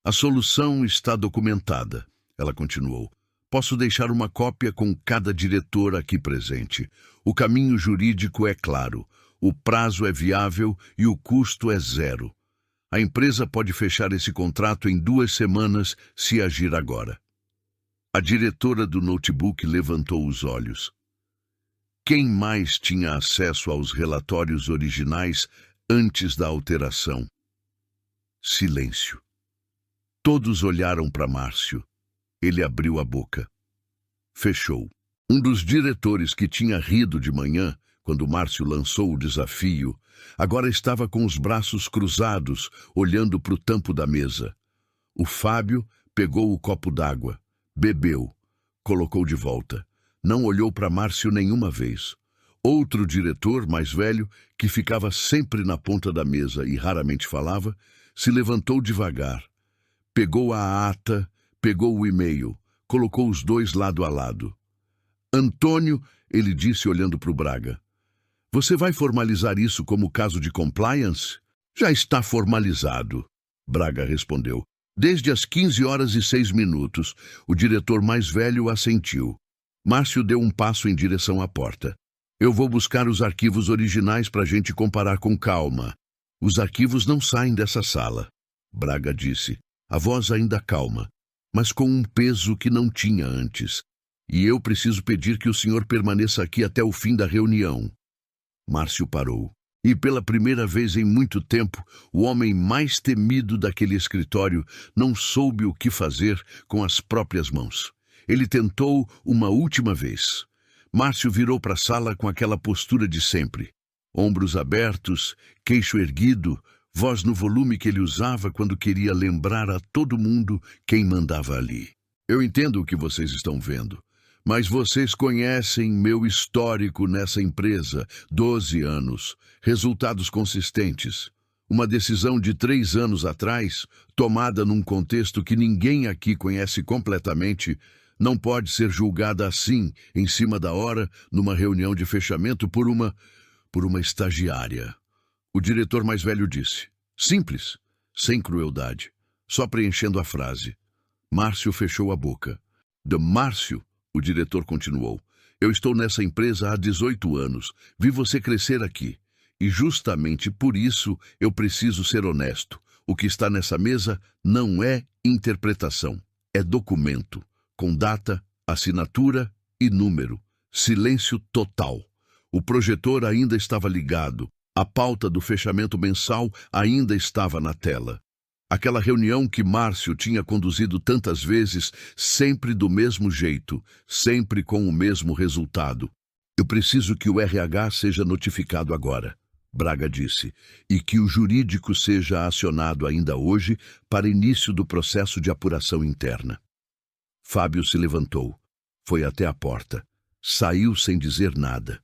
A solução está documentada, ela continuou. Posso deixar uma cópia com cada diretor aqui presente. O caminho jurídico é claro, o prazo é viável e o custo é 0. A empresa pode fechar esse contrato em 2 semanas se agir agora. A diretora do notebook levantou os olhos. Quem mais tinha acesso aos relatórios originais antes da alteração? Silêncio. Todos olharam para Márcio. Ele abriu a boca. Fechou. Um dos diretores que tinha rido de manhã, quando Márcio lançou o desafio, agora estava com os braços cruzados, olhando para o tampo da mesa. O Fábio pegou o copo d'água, bebeu, colocou de volta. Não olhou para Márcio nenhuma vez. Outro diretor, mais velho, que ficava sempre na ponta da mesa e raramente falava, se levantou devagar. Pegou a ata, pegou o e-mail, colocou os dois lado a lado. Antônio, ele disse olhando para o Braga. Você vai formalizar isso como caso de compliance? Já está formalizado, Braga respondeu. Desde as 15h06, o diretor mais velho assentiu. Márcio deu um passo em direção à porta. Eu vou buscar os arquivos originais para a gente comparar com calma. Os arquivos não saem dessa sala, Braga disse, a voz ainda calma, mas com um peso que não tinha antes. E eu preciso pedir que o senhor permaneça aqui até o fim da reunião. Márcio parou. E pela primeira vez em muito tempo, o homem mais temido daquele escritório não soube o que fazer com as próprias mãos. Ele tentou uma última vez. Márcio virou para a sala com aquela postura de sempre. Ombros abertos, queixo erguido, voz no volume que ele usava quando queria lembrar a todo mundo quem mandava ali. Eu entendo o que vocês estão vendo, Mas vocês conhecem meu histórico nessa empresa, 12 anos, resultados consistentes. Uma decisão de 3 anos atrás, tomada num contexto que ninguém aqui conhece completamente, não pode ser julgada assim, em cima da hora, numa reunião de fechamento por uma estagiária. O diretor mais velho disse. Simples, sem crueldade, só preenchendo a frase. Márcio fechou a boca. Márcio, o diretor continuou, eu estou nessa empresa há 18 anos, vi você crescer aqui. E justamente por isso eu preciso ser honesto. O que está nessa mesa não é interpretação, é documento, com data, assinatura e número. Silêncio total. O projetor ainda estava ligado, a pauta do fechamento mensal ainda estava na tela. Aquela reunião que Márcio tinha conduzido tantas vezes, sempre do mesmo jeito, sempre com o mesmo resultado. Eu preciso que o RH seja notificado agora, Braga disse, e que o jurídico seja acionado ainda hoje para início do processo de apuração interna. Fábio se levantou, foi até a porta, saiu sem dizer nada.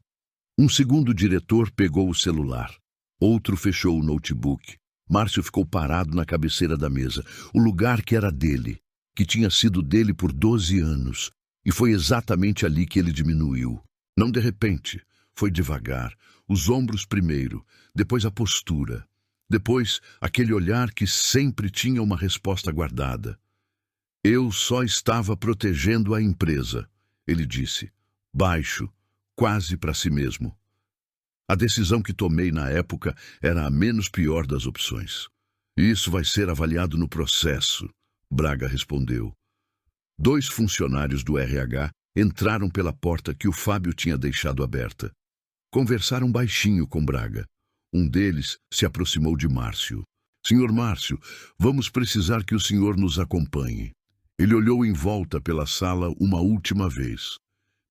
Um segundo diretor pegou o celular, outro fechou o notebook. Márcio ficou parado na cabeceira da mesa, o lugar que era dele, que tinha sido dele por 12 anos, e foi exatamente ali que ele diminuiu. Não de repente, foi devagar, os ombros primeiro, depois a postura, depois aquele olhar que sempre tinha uma resposta guardada. Eu só estava protegendo a empresa, ele disse, baixo, quase para si mesmo. A decisão que tomei na época era a menos pior das opções. Isso vai ser avaliado no processo, Braga respondeu. 2 funcionários do RH entraram pela porta que o Fábio tinha deixado aberta. Conversaram baixinho com Braga. Um deles se aproximou de Márcio. Senhor Márcio, vamos precisar que o senhor nos acompanhe. Ele olhou em volta pela sala uma última vez.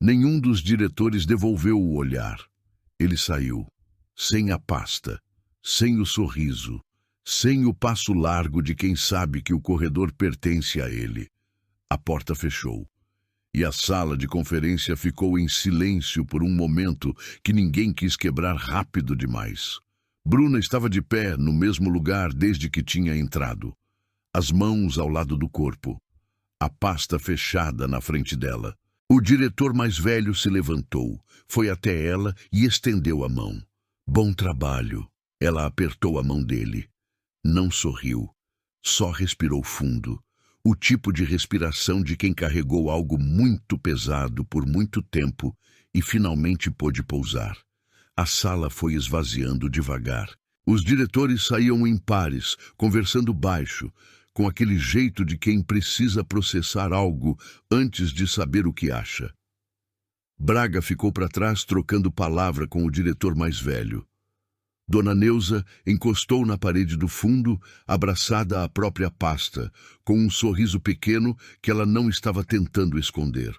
Nenhum dos diretores devolveu o olhar. Ele saiu, sem a pasta, sem o sorriso, sem o passo largo de quem sabe que o corredor pertence a ele. A porta fechou, e a sala de conferência ficou em silêncio por um momento que ninguém quis quebrar rápido demais. Bruna estava de pé no mesmo lugar desde que tinha entrado, as mãos ao lado do corpo, a pasta fechada na frente dela. O diretor mais velho se levantou, foi até ela e estendeu a mão. Bom trabalho. Ela apertou a mão dele. Não sorriu, só respirou fundo. O tipo de respiração de quem carregou algo muito pesado por muito tempo e finalmente pôde pousar. A sala foi esvaziando devagar. Os diretores saíam em pares, conversando baixo, com aquele jeito de quem precisa processar algo antes de saber o que acha. Braga ficou para trás trocando palavra com o diretor mais velho. Dona Neuza encostou na parede do fundo, abraçada à própria pasta, com um sorriso pequeno que ela não estava tentando esconder.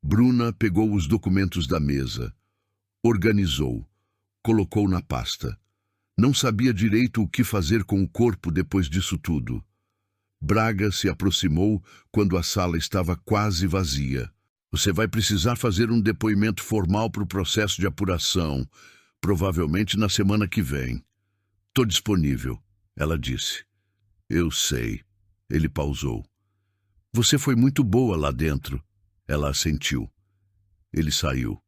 Bruna pegou os documentos da mesa, organizou, colocou na pasta. Não sabia direito o que fazer com o corpo depois disso tudo. Braga se aproximou quando a sala estava quase vazia. Você vai precisar fazer um depoimento formal para o processo de apuração, provavelmente na semana que vem. Tô disponível, ela disse. Eu sei. Ele pausou. Você foi muito boa lá dentro. Ela assentiu. Ele saiu.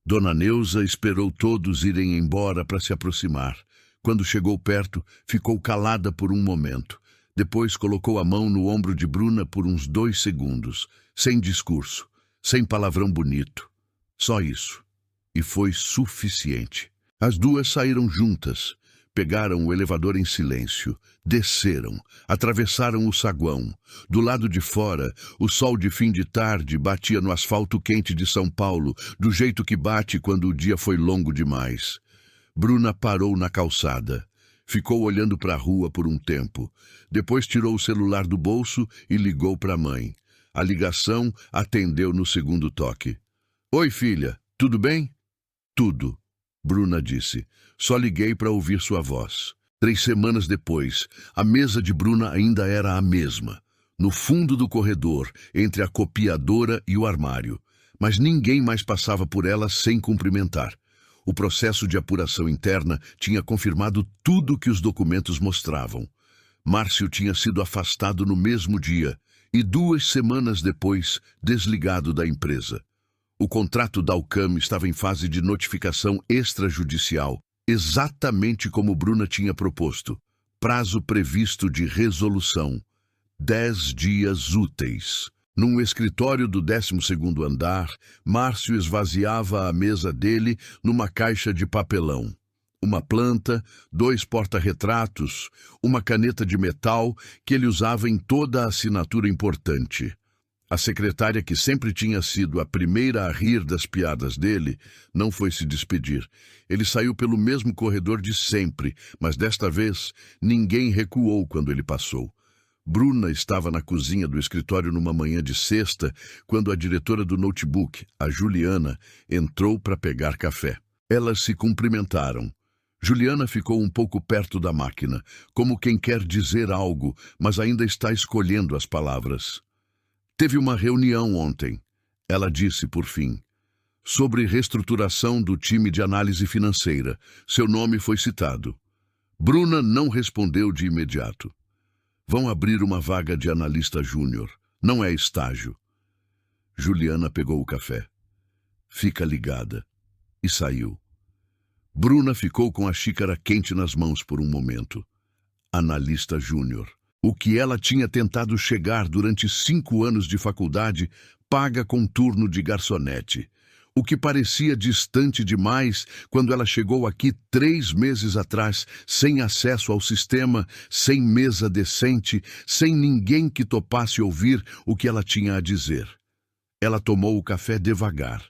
Dona Neuza esperou todos irem embora para se aproximar. Quando chegou perto, ficou calada por um momento. Depois colocou a mão no ombro de Bruna por uns 2 segundos, sem discurso, sem palavrão bonito. Só isso. E foi suficiente. As duas saíram juntas, pegaram o elevador em silêncio, desceram, atravessaram o saguão. Do lado de fora, o sol de fim de tarde batia no asfalto quente de São Paulo, do jeito que bate quando o dia foi longo demais. Bruna parou na calçada. Ficou olhando para a rua por um tempo. Depois tirou o celular do bolso e ligou para a mãe. A ligação atendeu no segundo toque. Oi, filha, tudo bem? Tudo, Bruna disse. Só liguei para ouvir sua voz. 3 semanas depois, a mesa de Bruna ainda era a mesma. no fundo do corredor, entre a copiadora e o armário, mas ninguém mais passava por ela sem cumprimentar. O processo de apuração interna tinha confirmado tudo o que os documentos mostravam. Márcio tinha sido afastado no mesmo dia e 2 semanas depois desligado da empresa. O contrato da Alcam estava em fase de notificação extrajudicial, exatamente como Bruna tinha proposto. Prazo previsto de resolução: 10 dias úteis. Num escritório do 12º andar, Márcio esvaziava a mesa dele numa caixa de papelão. Uma planta, 2 porta-retratos, uma caneta de metal que ele usava em toda a assinatura importante. A secretária, que sempre tinha sido a primeira a rir das piadas dele, não foi se despedir. Ele saiu pelo mesmo corredor de sempre, mas desta vez ninguém recuou quando ele passou. Bruna estava na cozinha do escritório numa manhã de sexta, quando a diretora do notebook, a Juliana, entrou para pegar café. Elas se cumprimentaram. Juliana ficou um pouco perto da máquina, como quem quer dizer algo, mas ainda está escolhendo as palavras. Teve uma reunião ontem, ela disse por fim, sobre reestruturação do time de análise financeira. Seu nome foi citado. Bruna não respondeu de imediato. Vão abrir uma vaga de analista júnior. Não é estágio. Juliana pegou o café. Fica ligada. E saiu. Bruna ficou com a xícara quente nas mãos por um momento. Analista júnior. O que ela tinha tentado chegar durante 5 anos de faculdade, paga com turno de garçonete. O que parecia distante demais quando ela chegou aqui 3 meses atrás, sem acesso ao sistema, sem mesa decente, sem ninguém que topasse ouvir o que ela tinha a dizer. Ela tomou o café devagar,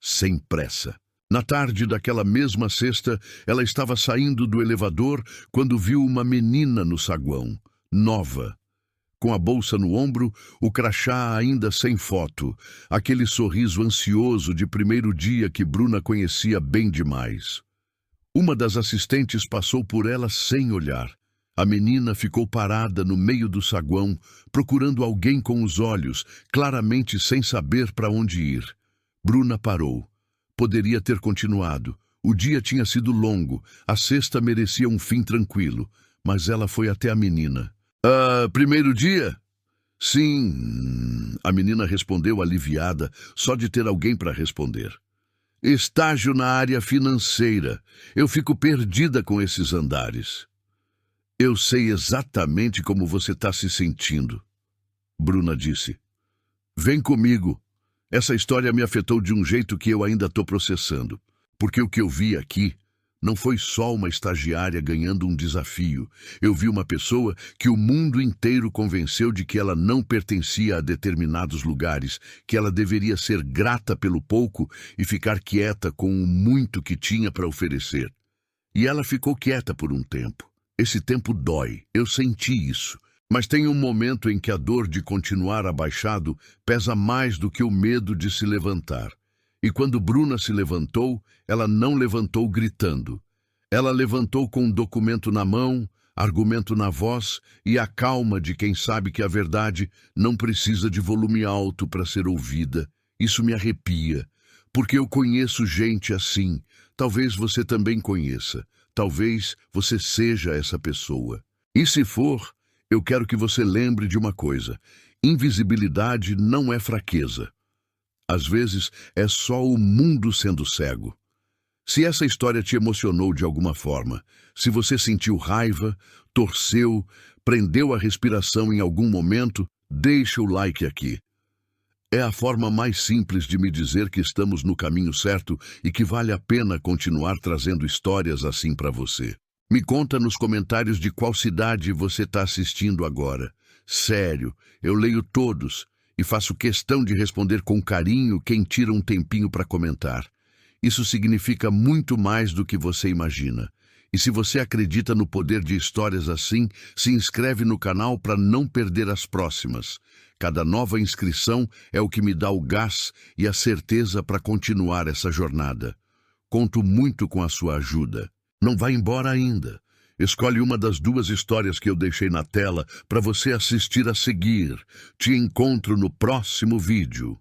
sem pressa. Na tarde daquela mesma sexta, ela estava saindo do elevador quando viu uma menina no saguão, nova. Com a bolsa no ombro, o crachá ainda sem foto, aquele sorriso ansioso de primeiro dia que Bruna conhecia bem demais. Uma das assistentes passou por ela sem olhar. A menina ficou parada no meio do saguão, procurando alguém com os olhos, claramente sem saber para onde ir. Bruna parou. Poderia ter continuado. O dia tinha sido longo, a sexta merecia um fim tranquilo, mas ela foi até a menina. Primeiro dia? Sim, a menina respondeu aliviada, só de ter alguém para responder. Estágio na área financeira. Eu fico perdida com esses andares. Eu sei exatamente como você está se sentindo, Bruna disse. Vem comigo. Essa história me afetou de um jeito que eu ainda estou processando, porque o que eu vi aqui não foi só uma estagiária ganhando um desafio. Eu vi uma pessoa que o mundo inteiro convenceu de que ela não pertencia a determinados lugares, que ela deveria ser grata pelo pouco e ficar quieta com o muito que tinha para oferecer. E ela ficou quieta por um tempo. Esse tempo dói, eu senti isso. Mas tem um momento em que a dor de continuar abaixado pesa mais do que o medo de se levantar. E quando Bruna se levantou, ela não levantou gritando. Ela levantou com um documento na mão, argumento na voz e a calma de quem sabe que a verdade não precisa de volume alto para ser ouvida. Isso me arrepia, porque eu conheço gente assim. Talvez você também conheça. Talvez você seja essa pessoa. E se for, eu quero que você lembre de uma coisa. Invisibilidade não é fraqueza. Às vezes, é só o mundo sendo cego. Se essa história te emocionou de alguma forma, se você sentiu raiva, torceu, prendeu a respiração em algum momento, deixa o like aqui. É a forma mais simples de me dizer que estamos no caminho certo e que vale a pena continuar trazendo histórias assim para você. Me conta nos comentários de qual cidade você está assistindo agora. Sério, eu leio todos. E faço questão de responder com carinho quem tira um tempinho para comentar. Isso significa muito mais do que você imagina. E se você acredita no poder de histórias assim, se inscreve no canal para não perder as próximas. Cada nova inscrição é o que me dá o gás e a certeza para continuar essa jornada. Conto muito com a sua ajuda. Não vá embora ainda. Escolhe uma das duas histórias que eu deixei na tela para você assistir a seguir. Te encontro no próximo vídeo.